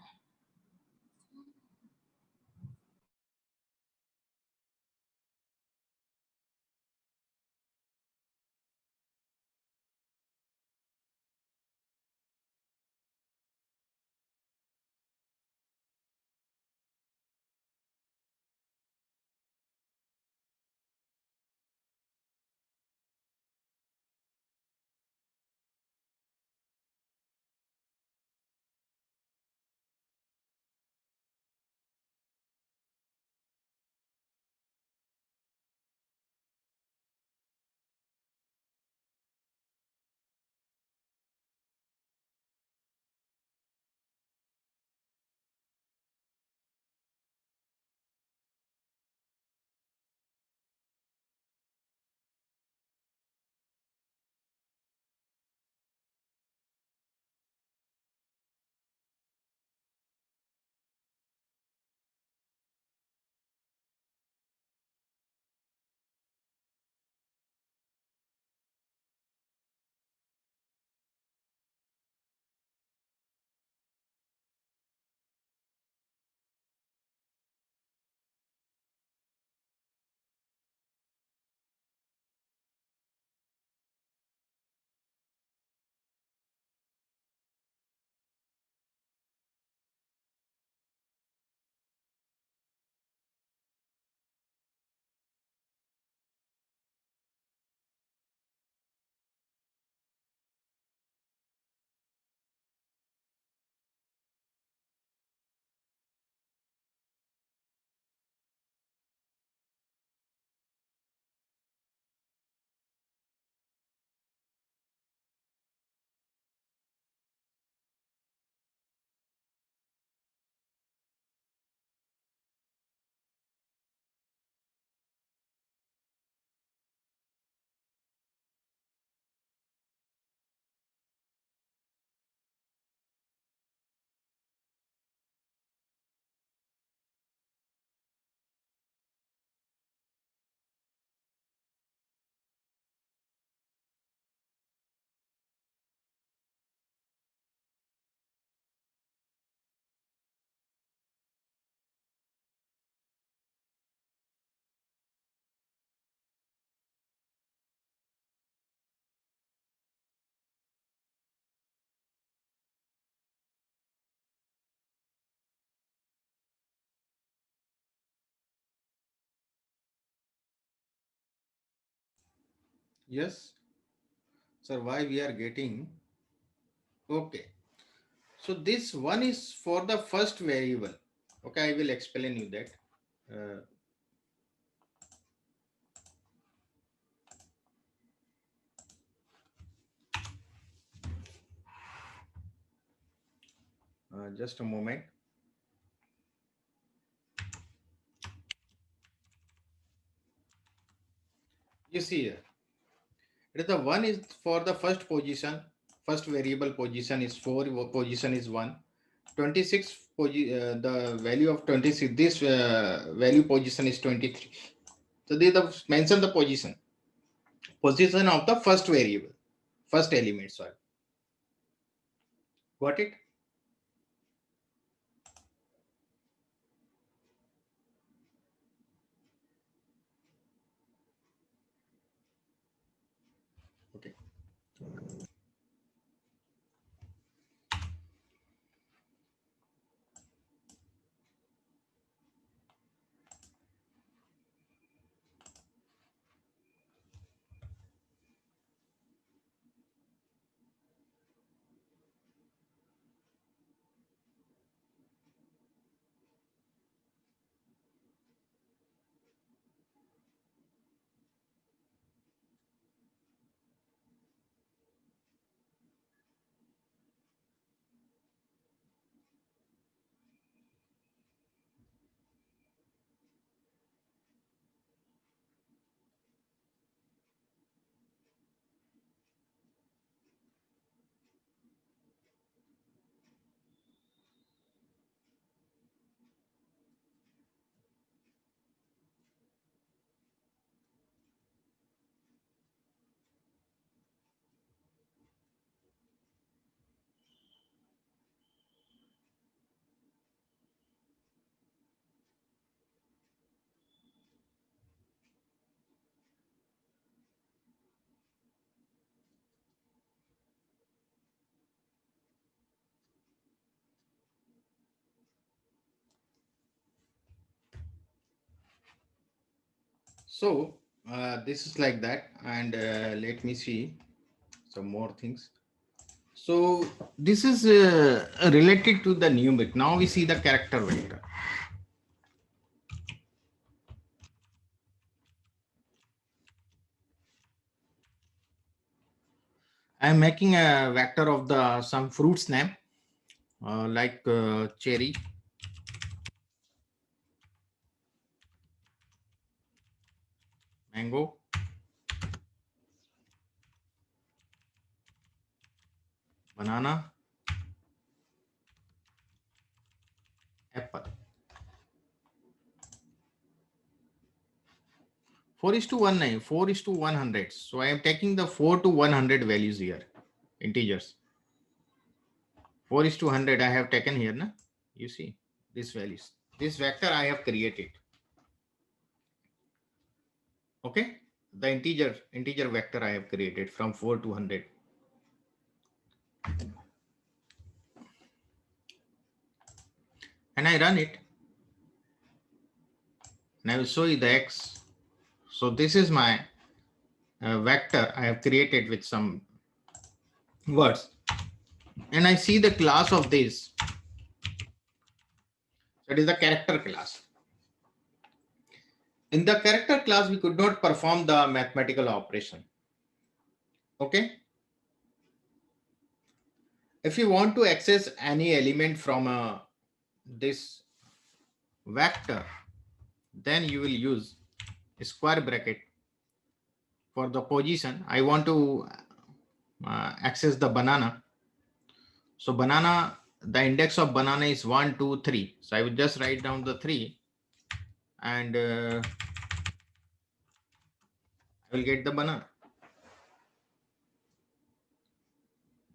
Yes. Sir, why we are getting? Okay. So this one is for the first variable. Okay, I will explain you that. Just a moment. You see here. It is the one is for the first position. First variable position is 4. Position is 1. 26. The value of 26. This value position is 23. So they mention the position. Position of the first variable. First element. Sorry. Got it? Okay. So this is like that, and let me see some more things. So this is related to the numeric. Now we see the character vector. I am making a vector of the some fruits name like cherry, mango, banana, apple. 4:1, 4:100. So I am taking the 4 to 100 values here, integers. 4:100 I have taken here. Na? You see these values. This vector I have created. Okay. The integer vector I have created from 4 to 100. And I run it. And I will show you the X. So this is my vector I have created with some words. And I see the class of this. That is the character class. In the character class, we could not perform the mathematical operation. Okay. If you want to access any element from this vector, then you will use a square bracket for the position. I want to access the banana. So banana, the index of banana is 1, 2, 3. So I will just write down the 3 and I will get the banana.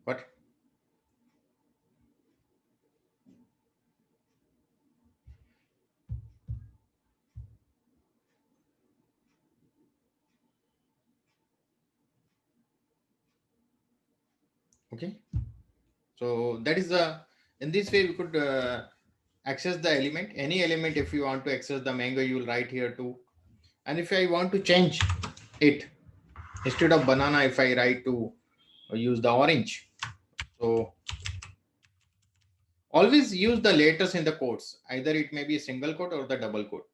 What? Okay. So that is in this way we could access the element, any element. If you want to access the mango, you will write here too. And if I want to change it, Instead of banana, if I write to use the orange. So always use the letters in the quotes. Either it may be a single quote or the double quote.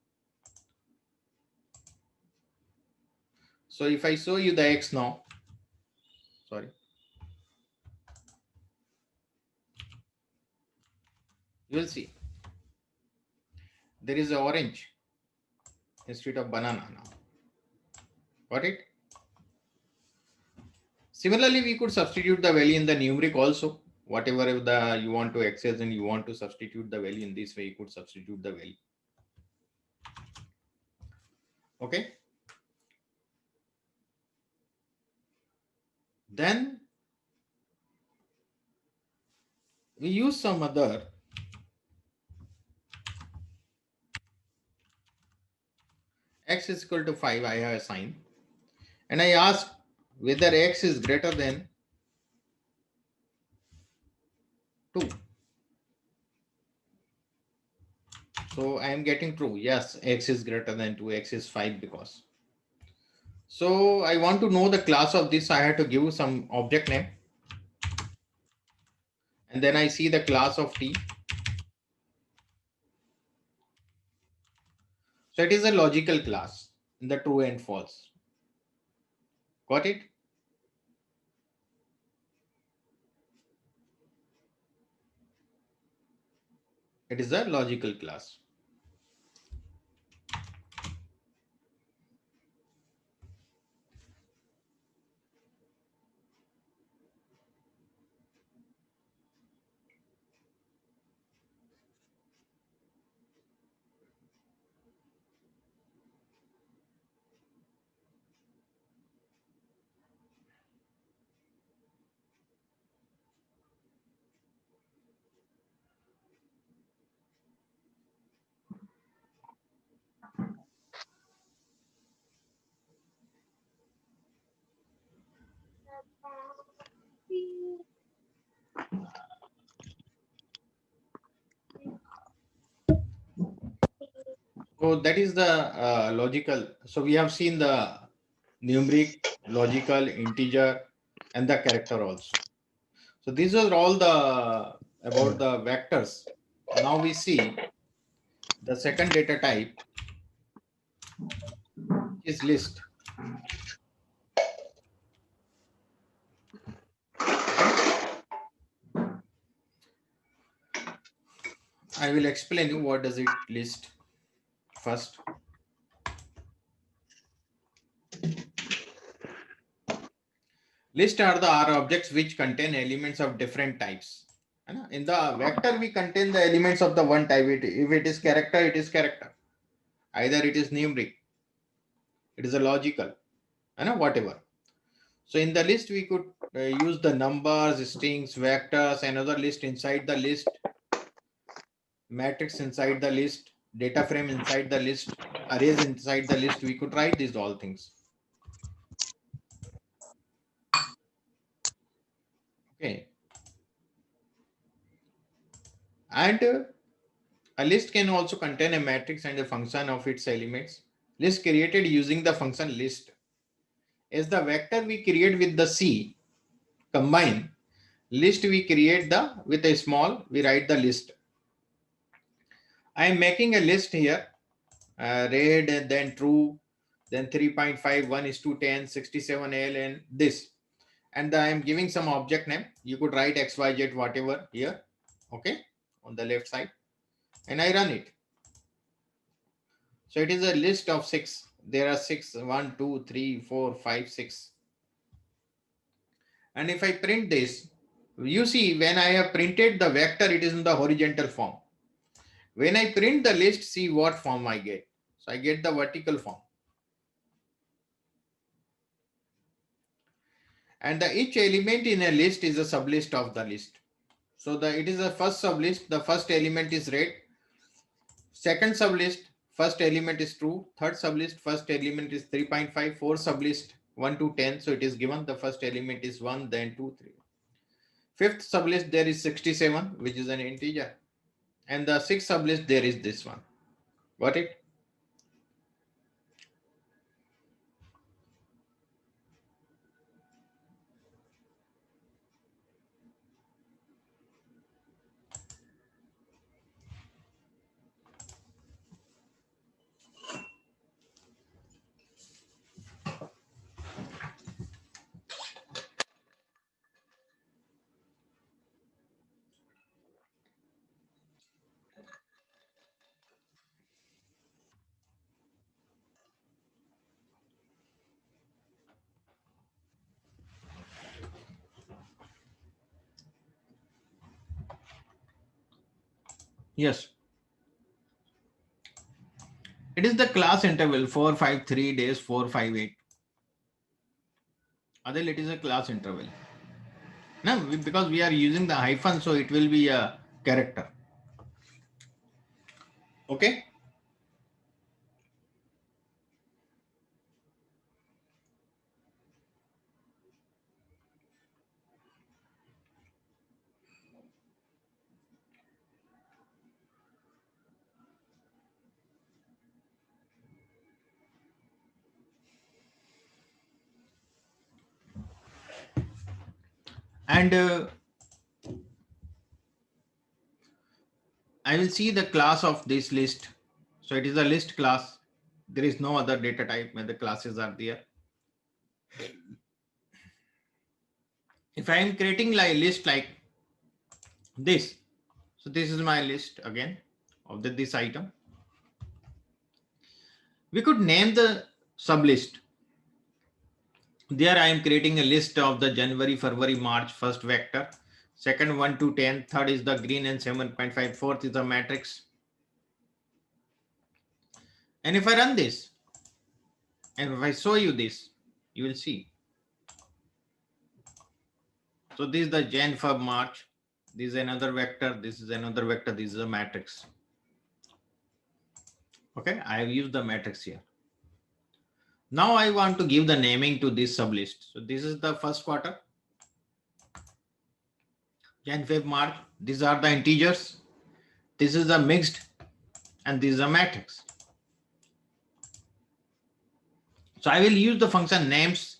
So if I show you the X now, sorry. You will see there is an orange instead of banana now. Got it? Similarly, we could substitute the value in the numeric also. Whatever you want to access and you want to substitute the value in this way, you could substitute the value. Okay. Then we use some other x is equal to 5, I have assigned, and I ask whether x is greater than 2. So I am getting true. Yes, x is greater than 2, x is 5 because. So I want to know the class of this. I have to give some object name. And then I see the class of t. So it is a logical class in the true and false. Got it? It is a logical class. So that is the logical. So we have seen the numeric, logical, integer, and the character also. So these are all the about the vectors. Now we see the second data type is list. I will explain you what does it list first. List are the R objects which contain elements of different types. In the vector, we contain the elements of the one type. If it is character, it is character. Either it is numeric, it is a logical, whatever. So in the list, we could use the numbers, strings, vectors, another list inside the list, matrix inside the list, data frame inside the list, arrays inside the list. We could write these all things. Okay. And a list can also contain a matrix and a function of its elements. List created using the function list. As the vector we create with the C combine, list we create with a small, we write the list. I am making a list here, red and then true, then 3.5, 1 is to 10, 67L and this. And I am giving some object name. You could write XYZ, whatever here, okay, on the left side. And I run it. So it is a list of 6. There are 6, 1, 2, 3, 4, 5, 6. And if I print this, you see when I have printed the vector, it is in the horizontal form. When I print the list, see what form I get. So I get the vertical form. And each element in a list is a sublist of the list. So it is a first sublist. The first element is red. Second sublist, first element is true. Third sublist, first element is 3.5. Fourth sublist, 1 to 10. So it is given the first element is 1, then 2, 3. Fifth sublist, there is 67, which is an integer. And the sixth sublist, there is this one. Got it? Yes. It is the class interval 4, 5, 3 days, 4, 5, 8. Adil, it is a class interval. No, because we are using the hyphen, so it will be a character. Okay. And I will see the class of this list. So it is a list class. There is no other data type where the classes are there. If I am creating like list like this, so this is my list again of this item. We could name the sublist. There I am creating a list of the January, February, March, first vector, second 1 to 10, third is the green and 7.5, fourth is the matrix. And if I run this, and if I show you this, you will see. So this is the Jan, Feb, March. This is another vector. This is another vector. This is a matrix. Okay, I have used the matrix here. Now I want to give the naming to this sublist. So this is the first quarter. Jan, Feb, March. These are the integers. This is a mixed and this is a matrix. So I will use the function names,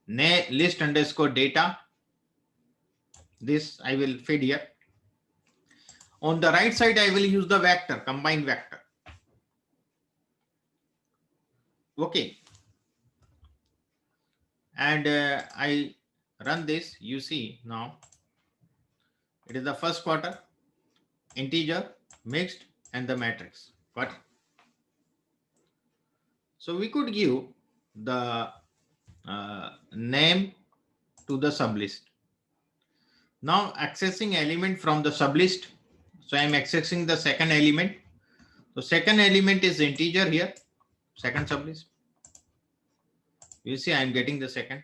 list underscore data. This I will feed here. On the right side, I will use the vector, combined vector. Okay. And I run this, you see now. It is the first quarter, integer, mixed, and the matrix. Got it? So we could give the name to the sublist. Now accessing element from the sublist. So I am accessing the second element. So second element is integer here, second sublist. You see I am getting the second.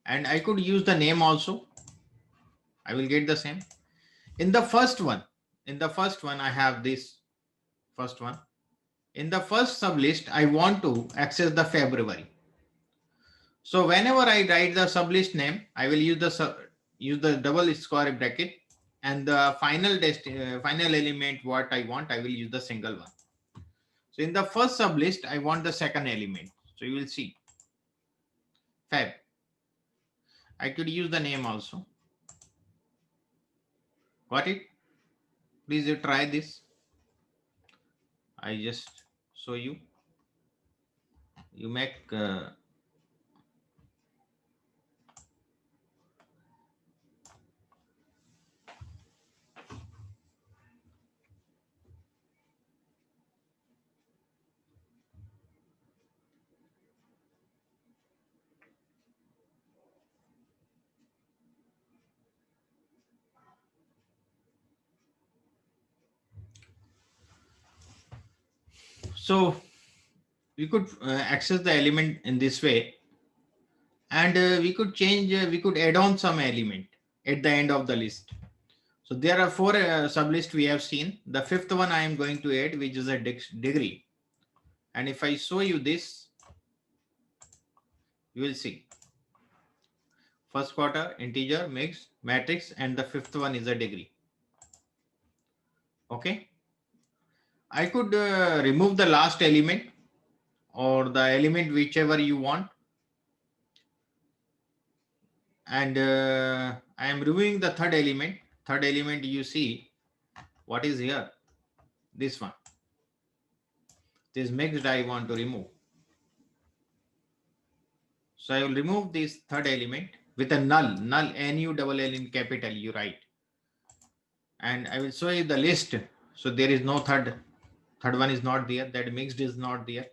And I could use the name also. I will get the same. In the first one, I have this first one. In the first sublist, I want to access the February. So whenever I write the sublist name, I will use the double square bracket, and the final element what I want, I will use the single one. So in the first sublist, I want the second element. So you will see Feb. I could use the name also. Got it? Please try this. I just show you. You make so we could access the element in this way, and we could change, we could add on some element at the end of the list. So there are 4 sublists we have seen. The fifth one I am going to add, which is a degree. And if I show you this, you will see first quarter, integer, mixed, matrix, and the fifth one is a degree. Okay. I could remove the last element or the element whichever you want. And I am removing the third element. Third element, you see what is here. This one. This mixed I want to remove. So I will remove this third element with a null, NULL in capital, you write. And I will show you the list. So there is no third one is not there. That mixed is not there.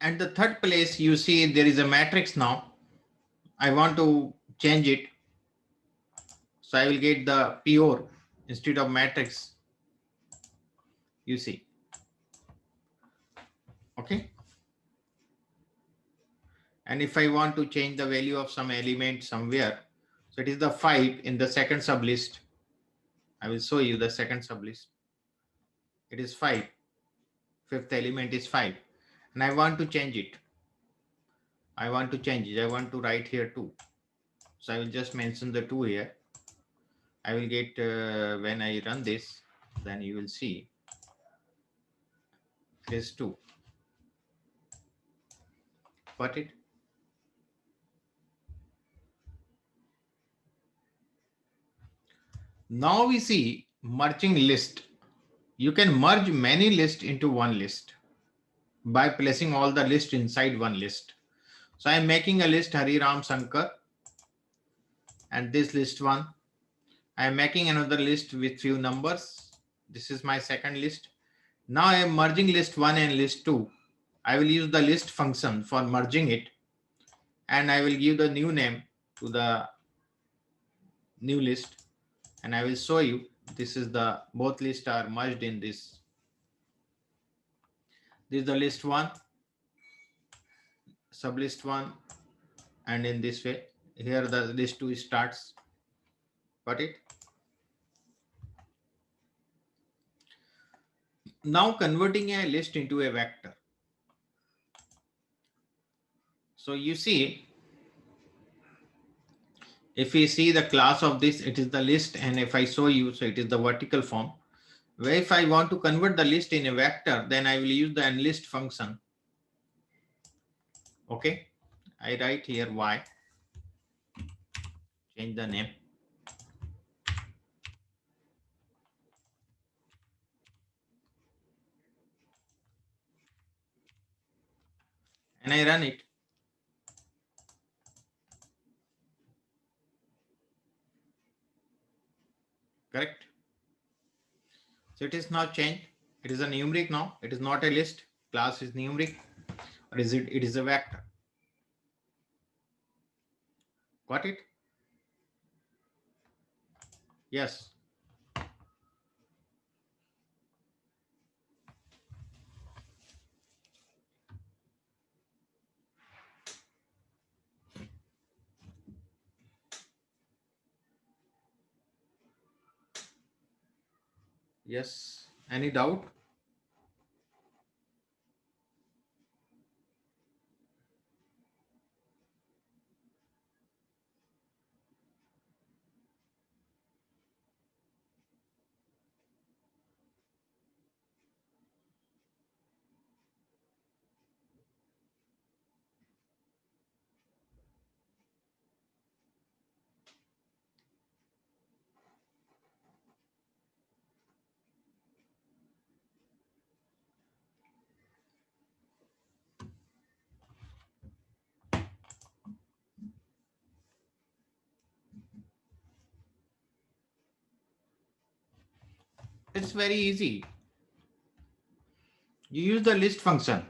And the third place, you see there is a matrix now. I want to change it. So I will get the pure instead of matrix. You see. Okay. And if I want to change the value of some element somewhere, so it is the 5 in the second sublist. I will show you the second sublist. It is 5. Fifth element is 5. And I want to change it. I want to change it. I want to write here 2. So I will just mention the 2 here. I will get, when I run this, then you will see it is 2. Got it? Now we see merging list. You can merge many lists into one list by placing all the list inside one list. So I'm making a list Hari Ram Shankar and this list 1. I'm making another list with few numbers. This is my second list. Now I am merging list 1 and list 2. I will use the list function for merging it, and I will give the new name to the new list, and I will show you this is the both lists are merged in this. This is the list 1, sublist 1, and in this way here the list 2 starts. Got it? Now converting a list into a vector. So you see, if we see the class of this, it is the list, and if I show you, so it is the vertical form. Where if I want to convert the list in a vector, then I will use the enlist function. Okay, I write here y, change the name. And I run it. Correct. So it is now changed. It is a numeric now. It is not a list. Class is numeric, or is it? It is a vector. Got it? Yes. Yes. Any doubt? It's very easy. You use the list function,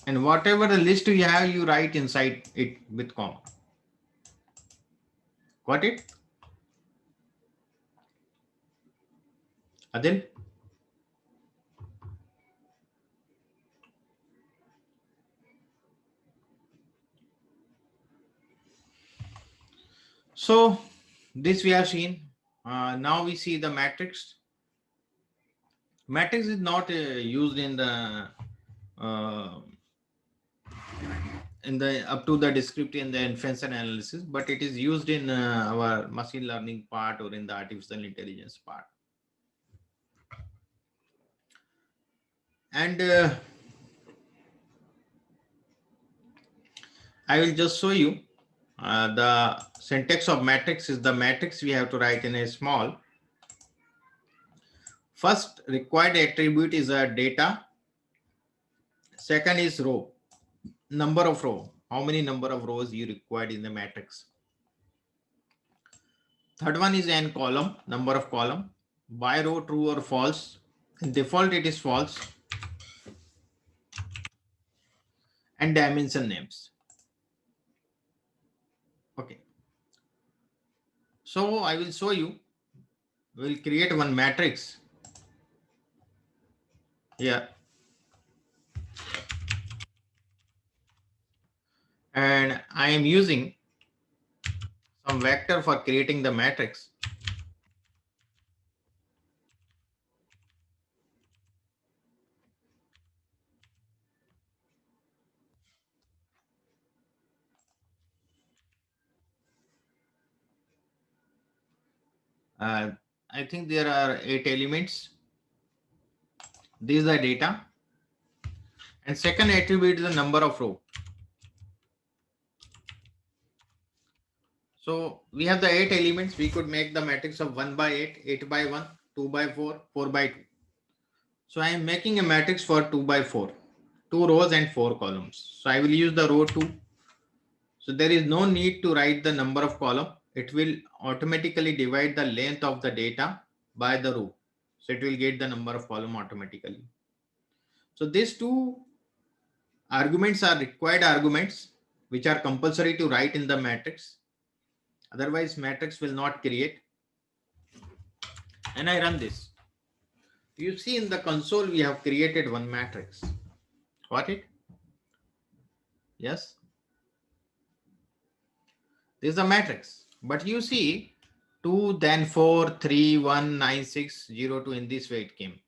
and whatever the list you have, you write inside it with comma. Got it? Adil? So this we have seen. Now we see the matrix. Matrix is not used in the up to the descriptive and the inference analysis, but it is used in our machine learning part or in the artificial intelligence part. And I will just show you the syntax of matrix is the matrix we have to write in a small. First required attribute is a data. Second is row, number of row, how many number of rows you required in the matrix. Third one is n column, number of column, by row true or false. In default it is false. And dimension names. So I will show you. We'll create one matrix here. And I am using some vector for creating the matrix. I think there are 8 elements. These are data. And second attribute is the number of row. So we have the 8 elements. We could make the matrix of 1 by 8, 8 by 1, 2 by 4, 4 by 2. So I am making a matrix for 2 by 4, 2 rows and 4 columns. So I will use the row 2. So there is no need to write the number of column. It will automatically divide the length of the data by the row. So it will get the number of column automatically. So these two arguments are required arguments which are compulsory to write in the matrix. Otherwise matrix will not create. And I run this. You see in the console we have created one matrix. Got it? Yes. This is a matrix. But you see 2, then 4, 3, 1, 9, 6, 0, 2 in this way it came.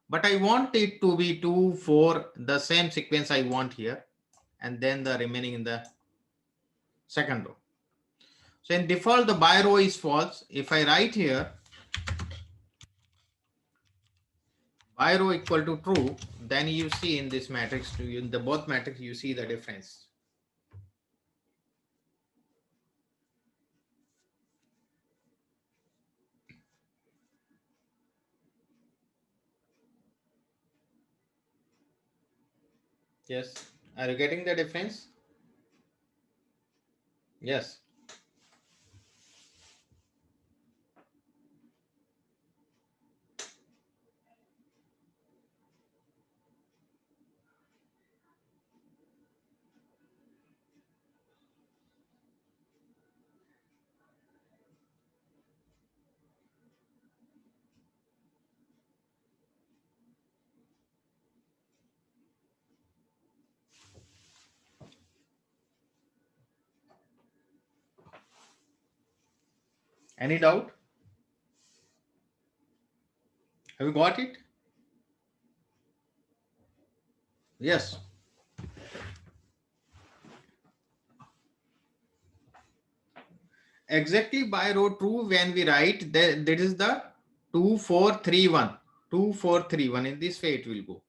But I want it to be 2, 4, the same sequence I want here. And then the remaining in the second row. So in default, the by row is false. If I write here by row equal to true, then you see in this matrix, in the both matrix, you see the difference. Yes. Are you getting the difference? Yes. Any doubt? Have you got it? Yes. Exactly by row true when we write that is the 2, 4, 3, 1. 2, 4, 3, 1. In this way it will go.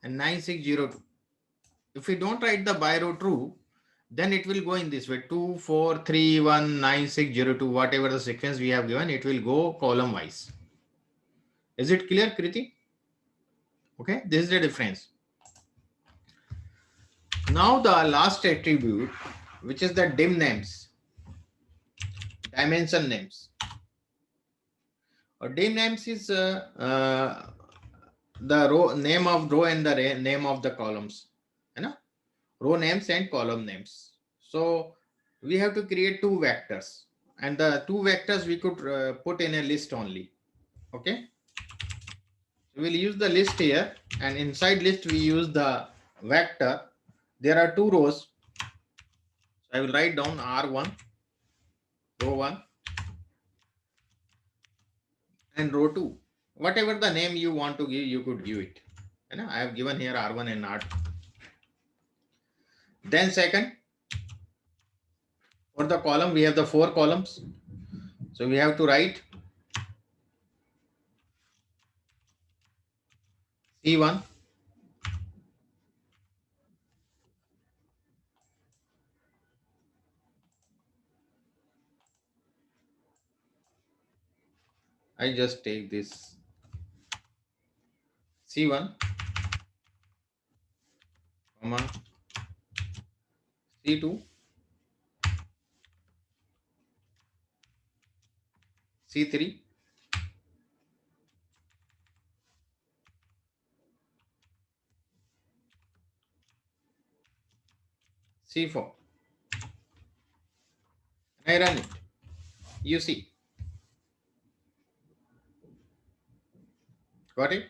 And 9, 6, 0, 2. If we don't write the by row true, then it will go in this way 2, 4, 3, 1, 9, 6, 0, 2. Whatever the sequence we have given, it will go column wise. Is it clear, Kriti? Okay, this is the difference. Now the last attribute, which is the dim names, dimension names. Or dim names is the row name of row and the name of the columns. You know? Row names and column names. So we have to create 2 vectors, and the 2 vectors we could put in a list only. Okay. We'll use the list here, and inside list we use the vector. There are 2 rows. So I will write down R1, row 1, and row 2. Whatever the name you want to give, you could give it. You know, I have given here R1 and R2. Then second, for the column, we have the 4 columns. So we have to write C1, I just take this C1, comma, C2, C3, C4. I run it. You see. Got it?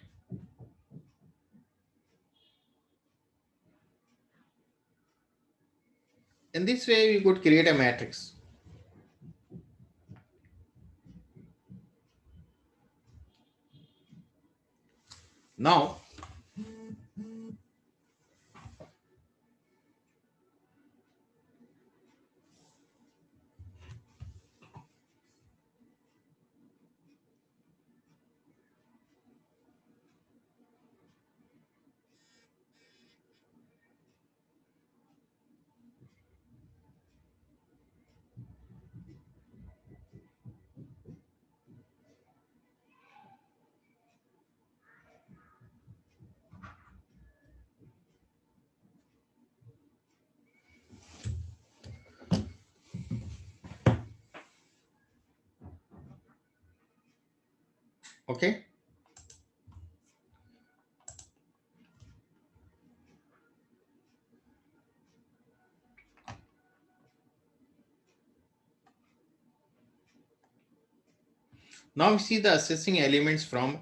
In this way, we could create a matrix. Now, okay. Now we see the assessing elements from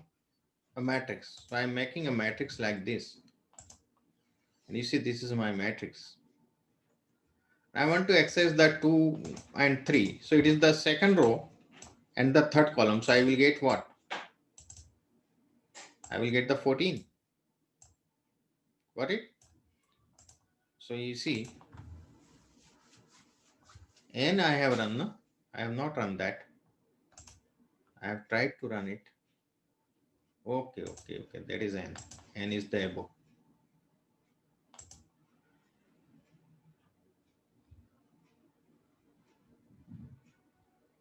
a matrix. So I'm making a matrix like this. And you see, this is my matrix. I want to access the 2 and 3. So it is the second row and the third column. So I will get what? I will get the 14. Got it? So you see, N I have run. I have not run that. I have tried to run it. Okay. That is N. N is the above.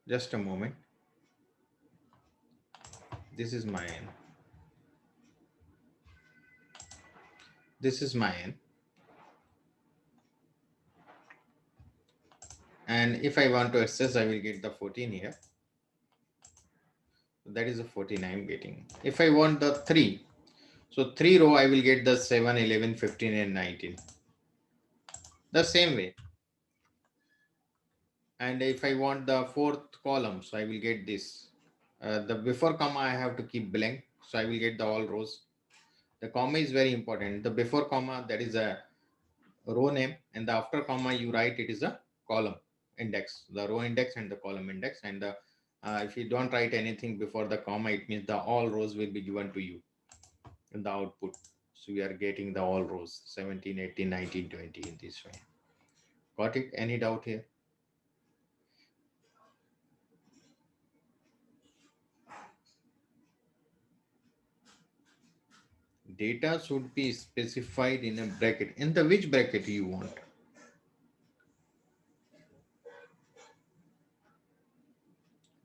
Just a moment. This is my N. This is my N. And if I want to access, I will get the 14 here. That is the 14 I am getting. If I want the 3, so 3 row, I will get the 7, 11, 15, and 19. The same way. And if I want the 4th column, so I will get this. The before comma, I have to keep blank. So I will get the all rows. The comma is very important. The before comma, that is a row name. And the after comma, you write it is a column index, the row index and the column index. And the, if you don't write anything before the comma, it means the all rows will be given to you in the output. So we are getting the all rows 17, 18, 19, 20 in this way. Got it? Any doubt here? Data should be specified in a bracket. In the which bracket you want?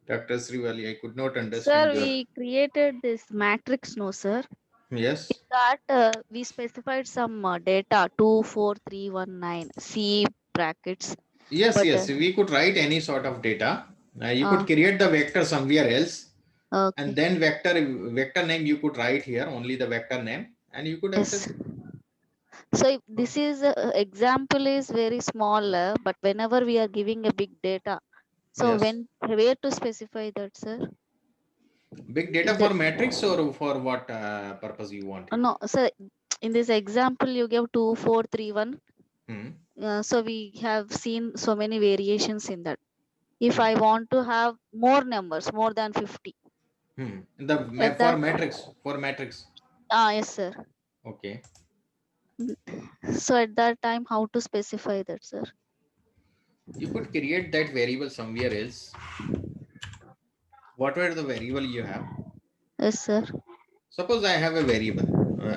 Dr. Srivali, I could not understand. Sir, we created this matrix, no, sir? Yes. In that, we specified some data 2, 4, 3, 1, 9, C brackets. Yes, but, yes. We could write any sort of data. You could create the vector somewhere else. Okay. And then vector name you could write here, only the vector name, and you could access it. So if this is example is very small, but whenever we are giving a big data, so Yes. where to specify that, sir? Big data for matrix or for what purpose you want? No, sir. In this example, you gave 2, 4, 3, 1. So we have seen so many variations in that. If I want to have more numbers, more than 50. For matrix. Yes, sir. Okay. So at that time, how to specify that, sir? You could create that variable somewhere else. Whatever the variable you have. Yes, sir. Suppose I have a variable.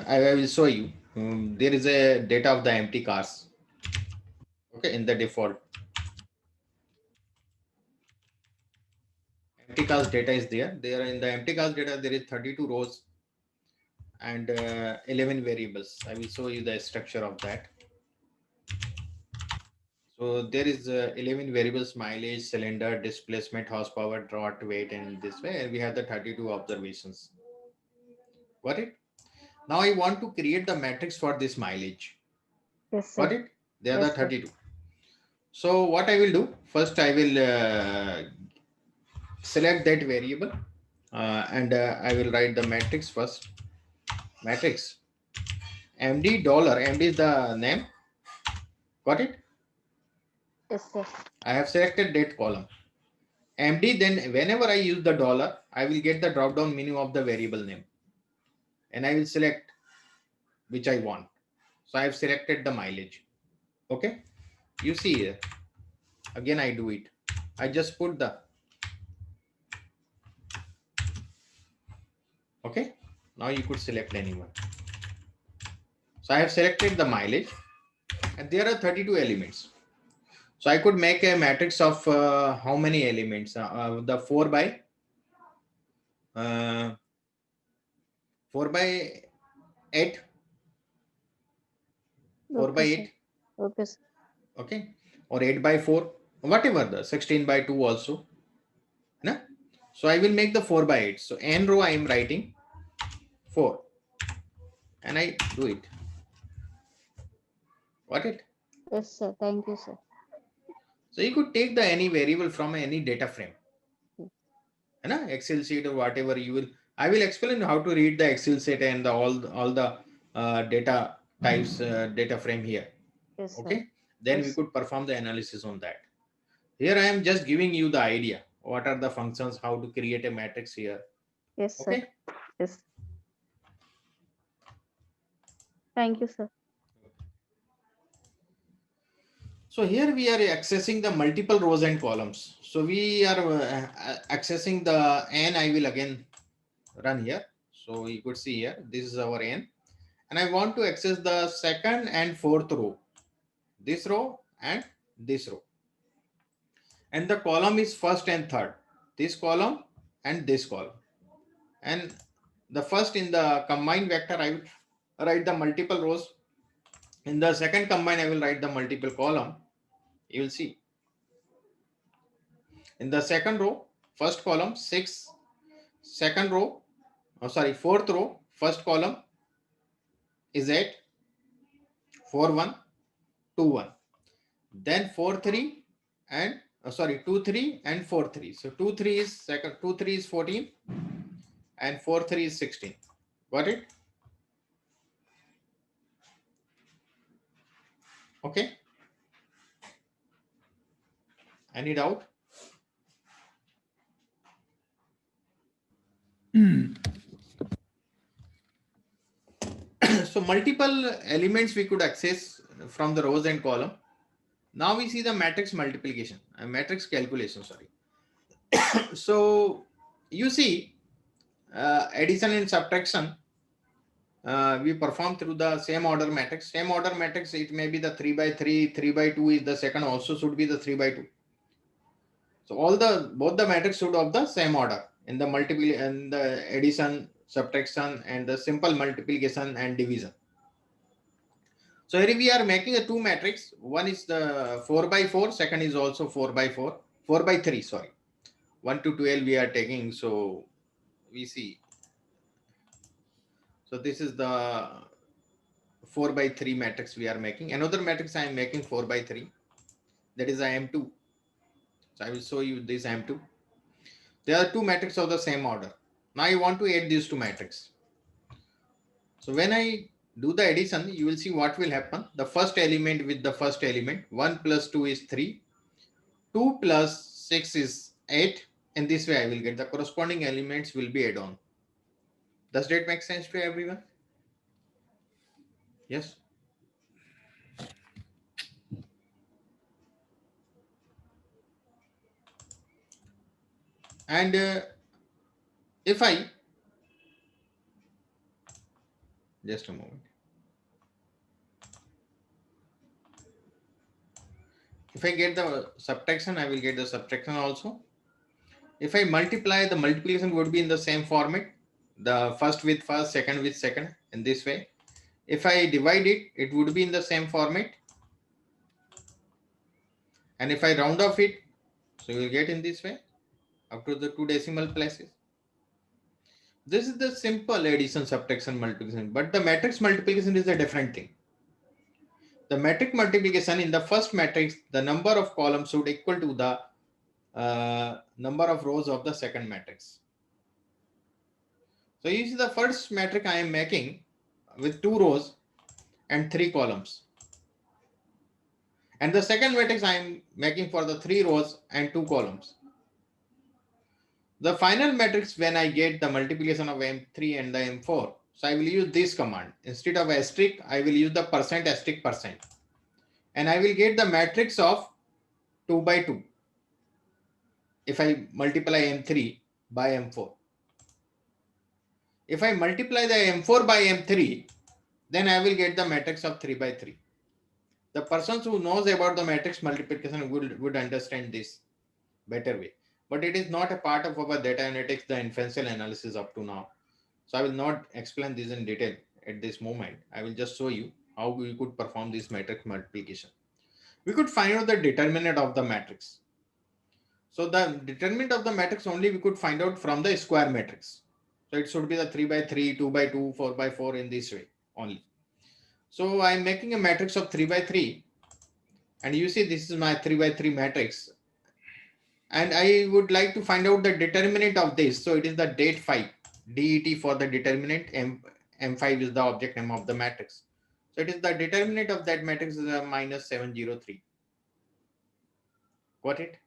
I will show you. There is a data of the empty cars. Okay, in the default. Empty cars data is there. There in the empty cars data, there is 32 rows and 11 variables. I will show you the structure of that. So there is 11 variables: mileage, cylinder, displacement, horsepower, draught, weight, and this way. And we have the 32 observations. Got it? Now I want to create the matrix for this mileage. Yes, sir. Got it? They are the 32. So what I will do, first I will select that variable and I will write the matrix first. Matrix MD dollar, MD is the name. Got it? Yes, sir. I have selected that column. MD, then whenever I use the dollar, I will get the drop down menu of the variable name and I will select which I want. So I have selected the mileage. Okay. You see here, again I do it. I just put the, okay. Now you could select anyone. So I have selected the mileage and there are 32 elements. So I could make a matrix of how many elements? The 4 by 8, Okay, 4 by 8. sir. Okay, sir. Okay, or 8 by 4, whatever, the 16 by 2 also. No? So I will make the 4 by 8. So n row I am writing 4 and I do it. Got it? Yes, sir. Thank you, sir. So you could take the any variable from any data frame. Excel sheet or whatever you will. I will explain how to read the Excel sheet and all the data types, data frame here. Yes, okay. sir. Then Yes. we could perform the analysis on that. Here I am just giving you the idea. What are the functions, how to create a matrix here. Yes, sir. Okay. Yes. Thank you, sir. So here we are accessing the multiple rows and columns. So we are accessing the n. I will again run here. So you could see here, this is our n. And I want to access the second and fourth row. This row and this row. And the column is first and third. This column and this column. And the first in the combined vector, I will write the multiple rows. In the second combine, I will write the multiple column. You will see. In the second row, first column 6, second row, fourth row, first column is 8, 4 1 2 1. Then 4 3 and 2 3 and 4 3. So 2 3 is second, 2 3 is 14 and 4 3 is 16. Got it? Okay. Any doubt? So multiple elements we could access from the rows and column. Now we see the matrix multiplication, matrix calculation, sorry. So you see addition and subtraction we perform through the same order matrix. Same order matrix, it may be the 3 by 3, 3 by 2 is the second, also should be the 3 by 2. So both the matrix should have the same order in the multiple and the addition, subtraction, and the simple multiplication and division. So here we are making a two matrix. One is the 4 by 4, second is also 4 by 4, 4 by 3, sorry. 1 to 12 we are taking. So we see. So this is the 4 by 3 matrix we are making. Another matrix I am making 4 by 3. That is IM2. So I will show you this IM2. There are two matrices of the same order. Now I want to add these two matrices. So when I do the addition, you will see what will happen. The first element with the first element, 1 plus 2 is 3. 2 plus 6 is 8. In this way, I will get the corresponding elements will be add on. Does that make sense to everyone? Yes. And if I, just a moment. If I get the subtraction, I will get the subtraction also. If I multiply, the multiplication would be in the same format. The first with first, second with second, in this way. If I divide it, it would be in the same format. And if I round off it, so you will get in this way, up to the 2 decimal places. This is the simple addition, subtraction, multiplication. But the matrix multiplication is a different thing. the matrix multiplication in the first matrix, the number of columns should equal to the number of rows of the second matrix. So you see the first matrix I am making with 2 rows and 3 columns. And the second matrix I am making for the 3 rows and 2 columns. The final matrix, when I get the multiplication of M3 and the M4, so I will use this command. Instead of asterisk, I will use the percent asterisk percent. And I will get the matrix of 2 by 2 if I multiply M3 by M4. If I multiply the M4 by M3, then I will get the matrix of 3 by 3. The persons who knows about the matrix multiplication would understand this better way. But it is not a part of our data analytics, the inferential analysis up to now. So I will not explain this in detail at this moment. I will just show you how we could perform this matrix multiplication. We could find out the determinant of the matrix. So the determinant of the matrix only we could find out from the square matrix. So it should be the 3 by 3, 2 by 2, 4 by 4 in this way only. So I'm making a matrix of 3 by 3. And you see this is my 3 by 3 matrix. And I would like to find out the determinant of this. So it is the date 5, DET for the determinant, M5 is the object name of the matrix. So it is the determinant of that matrix is a minus 703. Got it?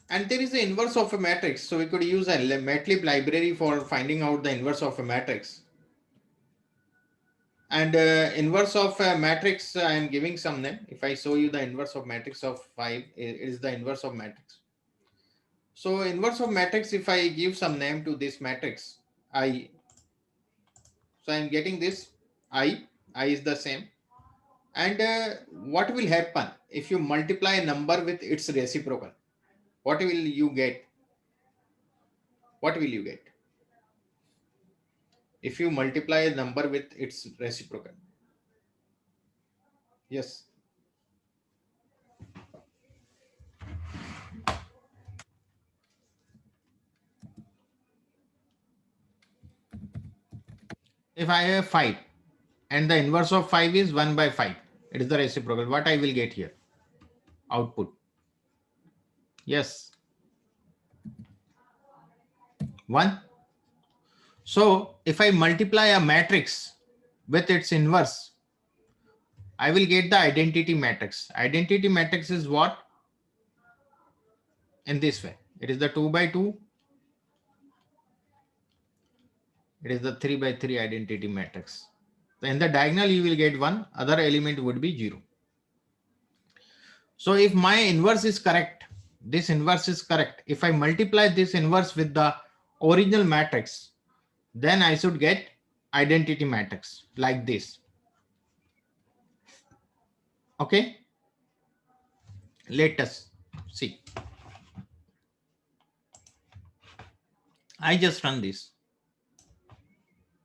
And there is the inverse of a matrix. So we could use a MATLAB library for finding out the inverse of a matrix. And inverse of a matrix, I am giving some name. If I show you the inverse of matrix of 5, it is the inverse of matrix. So inverse of matrix, if I give some name to this matrix, I, so I am getting this I is the same. And what will happen if you multiply a number with its reciprocal? What will you get? What will you get? If you multiply a number with its reciprocal. Yes. If I have 5 and the inverse of 5 is 1 by 5, it is the reciprocal. What I will get here? Output. Yes. 1. So if I multiply a matrix with its inverse, I will get the identity matrix. Identity matrix is what? In this way. It is the 2 by 2. It is the 3 by 3 identity matrix. So in the diagonal, you will get 1. Other element would be 0. So if my inverse is correct, this inverse is correct. If I multiply this inverse with the original matrix, then I should get identity matrix like this. Okay. Let us see. I just run this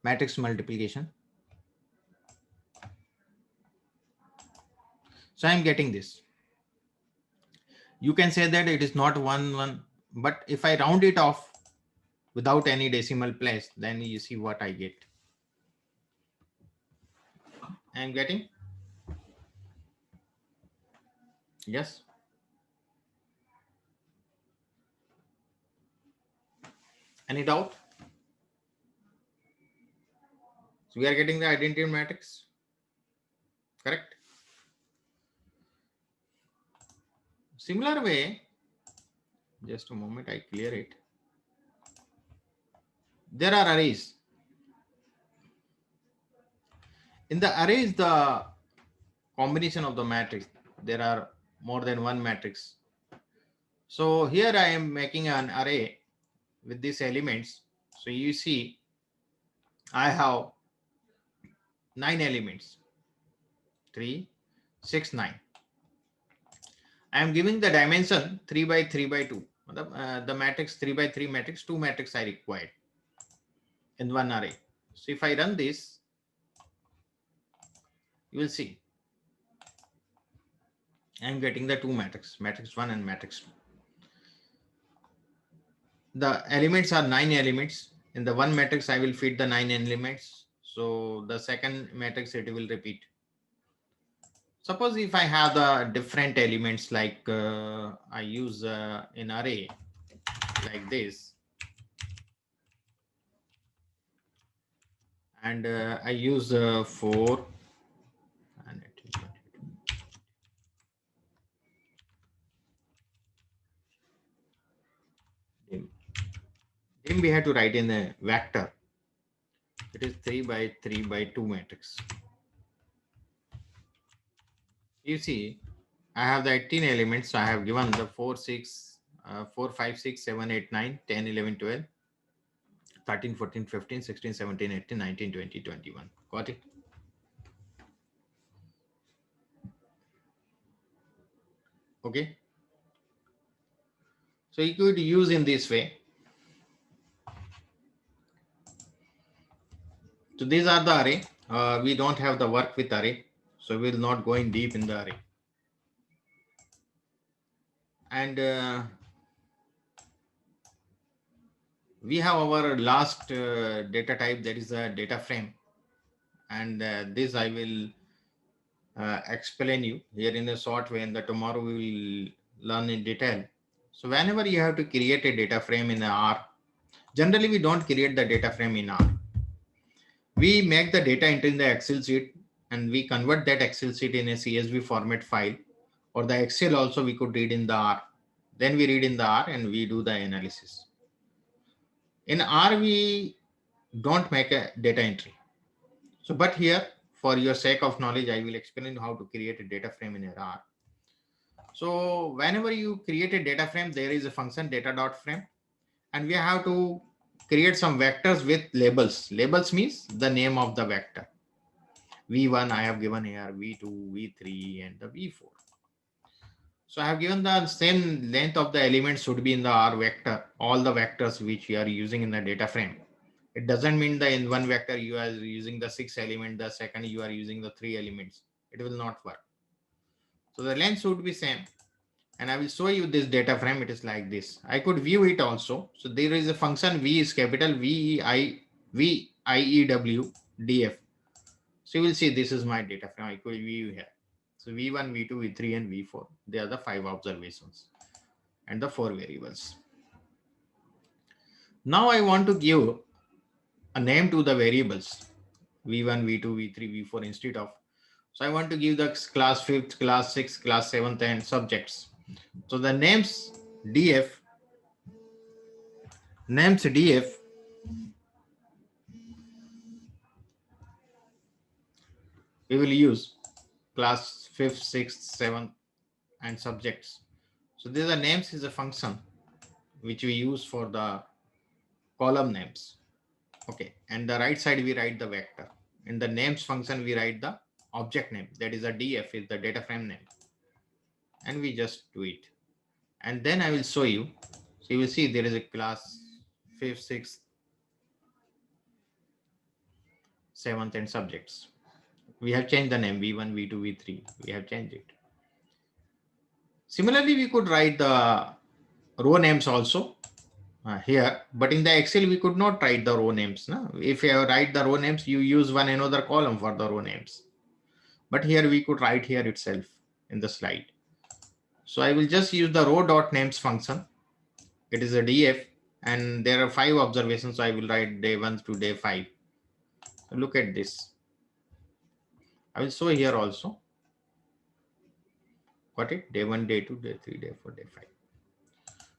matrix multiplication. So I'm getting this. You can say that it is not 1, 1, but if I round it off without any decimal place, then you see what I get. I'm getting. Yes. Any doubt? So we are getting the identity matrix. Correct. Similar way, just a moment, I clear it. There are arrays. In the arrays, the combination of the matrix, there are more than one matrix. So here I am making an array with these elements. So you see, I have 9 elements, 3, 6, 9. I am giving the dimension 3 by 3 by 2. The matrix 3 by 3 matrix, 2 matrix I required in one array. So if I run this, you will see I am getting the 2 matrix, matrix 1 and matrix 2. The elements are 9 elements. In the one matrix, I will feed the 9 elements. So the second matrix, it will repeat. Suppose if I have the different elements, like I use an array like this, and I use 4, and it is then we have to write in a vector. It is 3 by 3 by 2 matrix. You see, I have the 18 elements, so I have given the 4, 5, 6, 7, 8, 9, 10, 11, 12, 13, 14, 15, 16, 17, 18, 19, 20, 21. Got it? Okay. So you could use in this way. So these are the array. We don't have the work with array, so we'll not go in deep in the array. And we have our last data type, that is a data frame. And this I will explain you here in a short way, and tomorrow we will learn in detail. So whenever you have to create a data frame in R, generally we don't create the data frame in R. We make the data entry in the Excel sheet, and we convert that Excel sheet in a CSV format file, or the Excel also we could read in the R. Then we read in the R and we do the analysis. In R, we don't make a data entry. So, but here, for your sake of knowledge, I will explain how to create a data frame in R. So whenever you create a data frame, there is a function data.frame, and we have to create some vectors with labels. Labels means the name of the vector. V1 I have given here, V2, V3, and the V4. So I have given the same length of the elements should be in the R vector, all the vectors which you are using in the data frame. It doesn't mean that in one vector you are using the 6 element, the second you are using the 3 elements. It will not work. So the length should be same. And I will show you this data frame. It is like this. I could view it also. So there is a function V is capital VIEW DF. So you will see this is my data frame. I could view here. So V1, V2, V3, and V4. They are the 5 observations and the 4 variables. Now I want to give a name to the variables V1, V2, V3, V4 instead of. So I want to give the class 5th, class 6th, class 7th, and subjects. So the names DF, we will use class 5th, 6th, 7th, and subjects. So these are names is a function which we use for the column names. Okay, and the right side we write the vector. In the names function we write the object name, that is a DF, is the data frame name, and we just do it. And then I will show you. So you will see there is a class 5th, 6th, 7th, and subjects. We have changed the name V1, V2, V3. We have changed it. Similarly, we could write the row names also here, but in the Excel we could not write the row names. No? If you write the row names, you use one another column for the row names. But here we could write here itself in the slide. So I will just use the row.names function. It is a DF, and there are 5 observations. So I will write day 1 to day 5. So look at this. I will show here also. Got it? Day 1, day 2, day 3, day 4, day 5.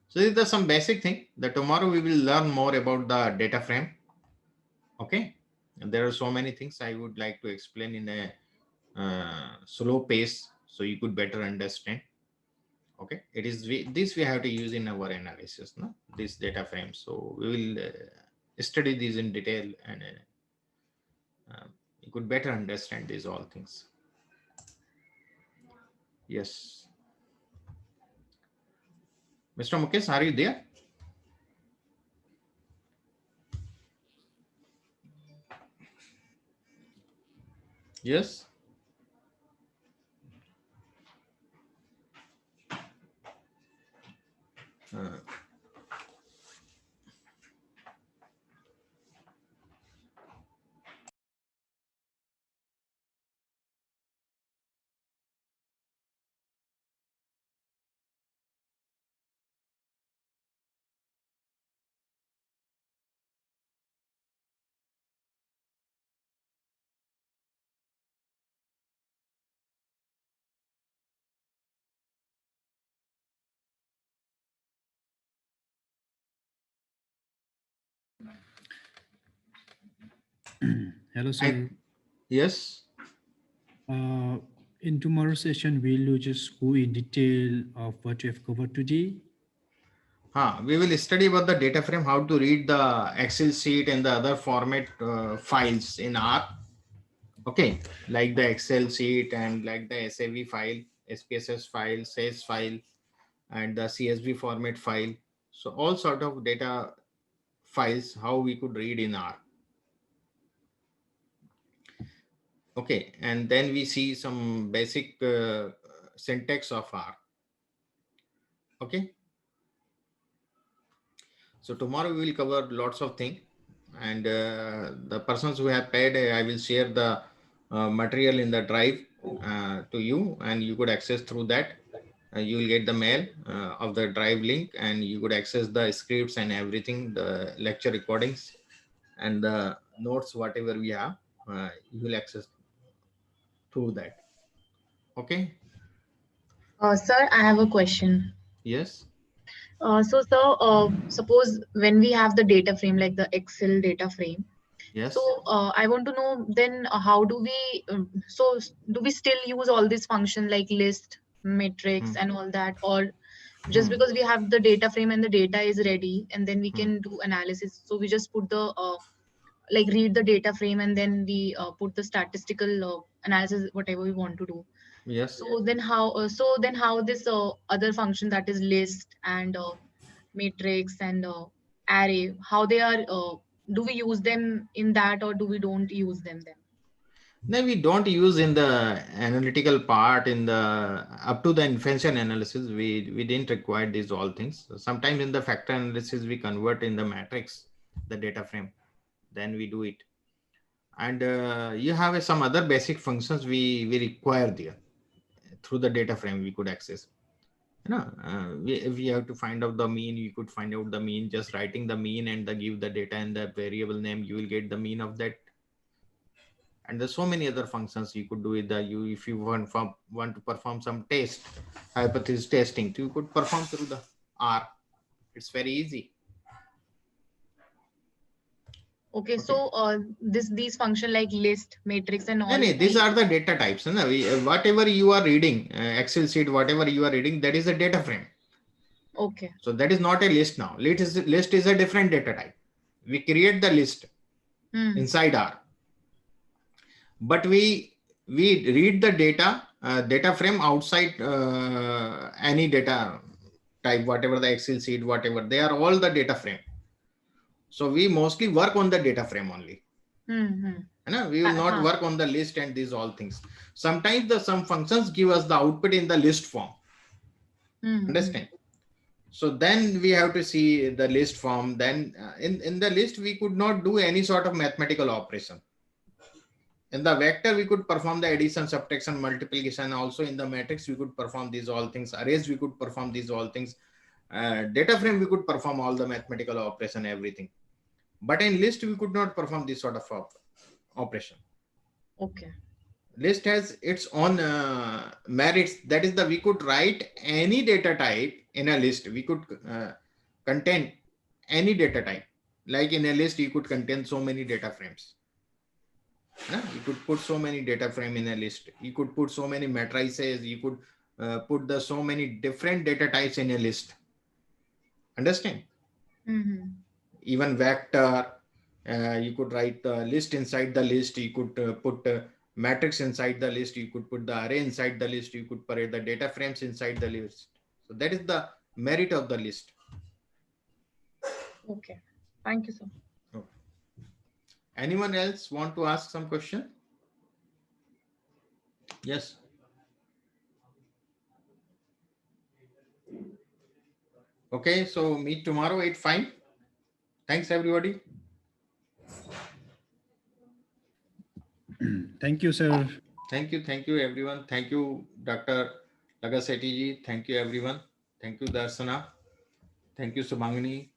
So these are some basic thing that tomorrow we will learn more about the data frame. Okay. And there are so many things I would like to explain in a slow pace so you could better understand. Okay. It is this we have to use in our analysis, no? This data frame. So we will study these in detail, and you could better understand these all things. Yes. Mr. Mukesh, are you there? Yes. Hello, sir. Yes. In tomorrow's session, we'll just go in detail of what we have covered today. We will study about the data frame, how to read the Excel sheet and the other format files in R. Okay, like the Excel sheet and like the SAV file, SPSS file, SAS file, and the CSV format file. So all sort of data files, how we could read in R. Okay, and then we see some basic syntax of R. Okay. So tomorrow we will cover lots of things, and the persons who have paid, I will share the material in the drive to you, and you could access through that. You will get the mail of the drive link, and you could access the scripts and everything, the lecture recordings and the notes, whatever we have, you will access through that. Okay. Sir, I have a question. Yes. So, sir, suppose when we have the data frame, like the Excel data frame. Yes. So, I want to know then how do we, so do we still use all these functions like list, matrix and all that, or just because we have the data frame and the data is ready and then we can do analysis. So we just put the, like read the data frame and then we put the statistical analysis, whatever we want to do. Yes. So then how this other function, that is list and matrix and array, how they are, do we use them in that or do we don't use them then? No, we don't use in the analytical part, in the up to the inferential analysis. We didn't require these all things. Sometimes in the factor analysis we convert in the matrix, the data frame, then we do it. And you have some other basic functions we require there. Through the data frame we could access. If we have to find out the mean, you could find out the mean just writing the mean and give the data and the variable name, you will get the mean of that. And there's so many other functions you could do with the if you want to perform some test, hypothesis testing, you could perform through the R. It's very easy. Okay. So these function like list, matrix and all. These are the data types. Whatever you are reading, Excel sheet, whatever you are reading, that is a data frame. Okay. So that is not a list now. List is a different data type. We create the list inside R. But we read the data frame outside any data type, whatever the Excel sheet, whatever, they are all the data frame. So we mostly work on the data frame only. We will not work on the list and these all things. Sometimes some functions give us the output in the list form. Understand? So then we have to see the list form. Then in the list, we could not do any sort of mathematical operation. In the vector, we could perform the addition, subtraction, multiplication. Also in the matrix, we could perform these all things. Arrays, we could perform these all things. Data frame, we could perform all the mathematical operation, everything. But in list, we could not perform this sort of operation. Okay. List has its own merits. That is we could write any data type in a list. We could contain any data type. Like in a list, you could contain so many data frames. You could put so many data frame in a list. You could put so many matrices. You could put so many different data types in a list. Understand? Even vector, you could write the list inside the list. You could put matrix inside the list. You could put the array inside the list. You could put the data frames inside the list. So that is the merit of the list. Okay. Thank you, sir. Okay. Anyone else want to ask some question? Yes. Okay, so meet tomorrow at 5. Thanks, everybody. Thank you, sir. Thank you, everyone. Thank you, Dr. Lagasetti ji. Thank you, everyone. Thank you, Darsana. Thank you, Subhangini.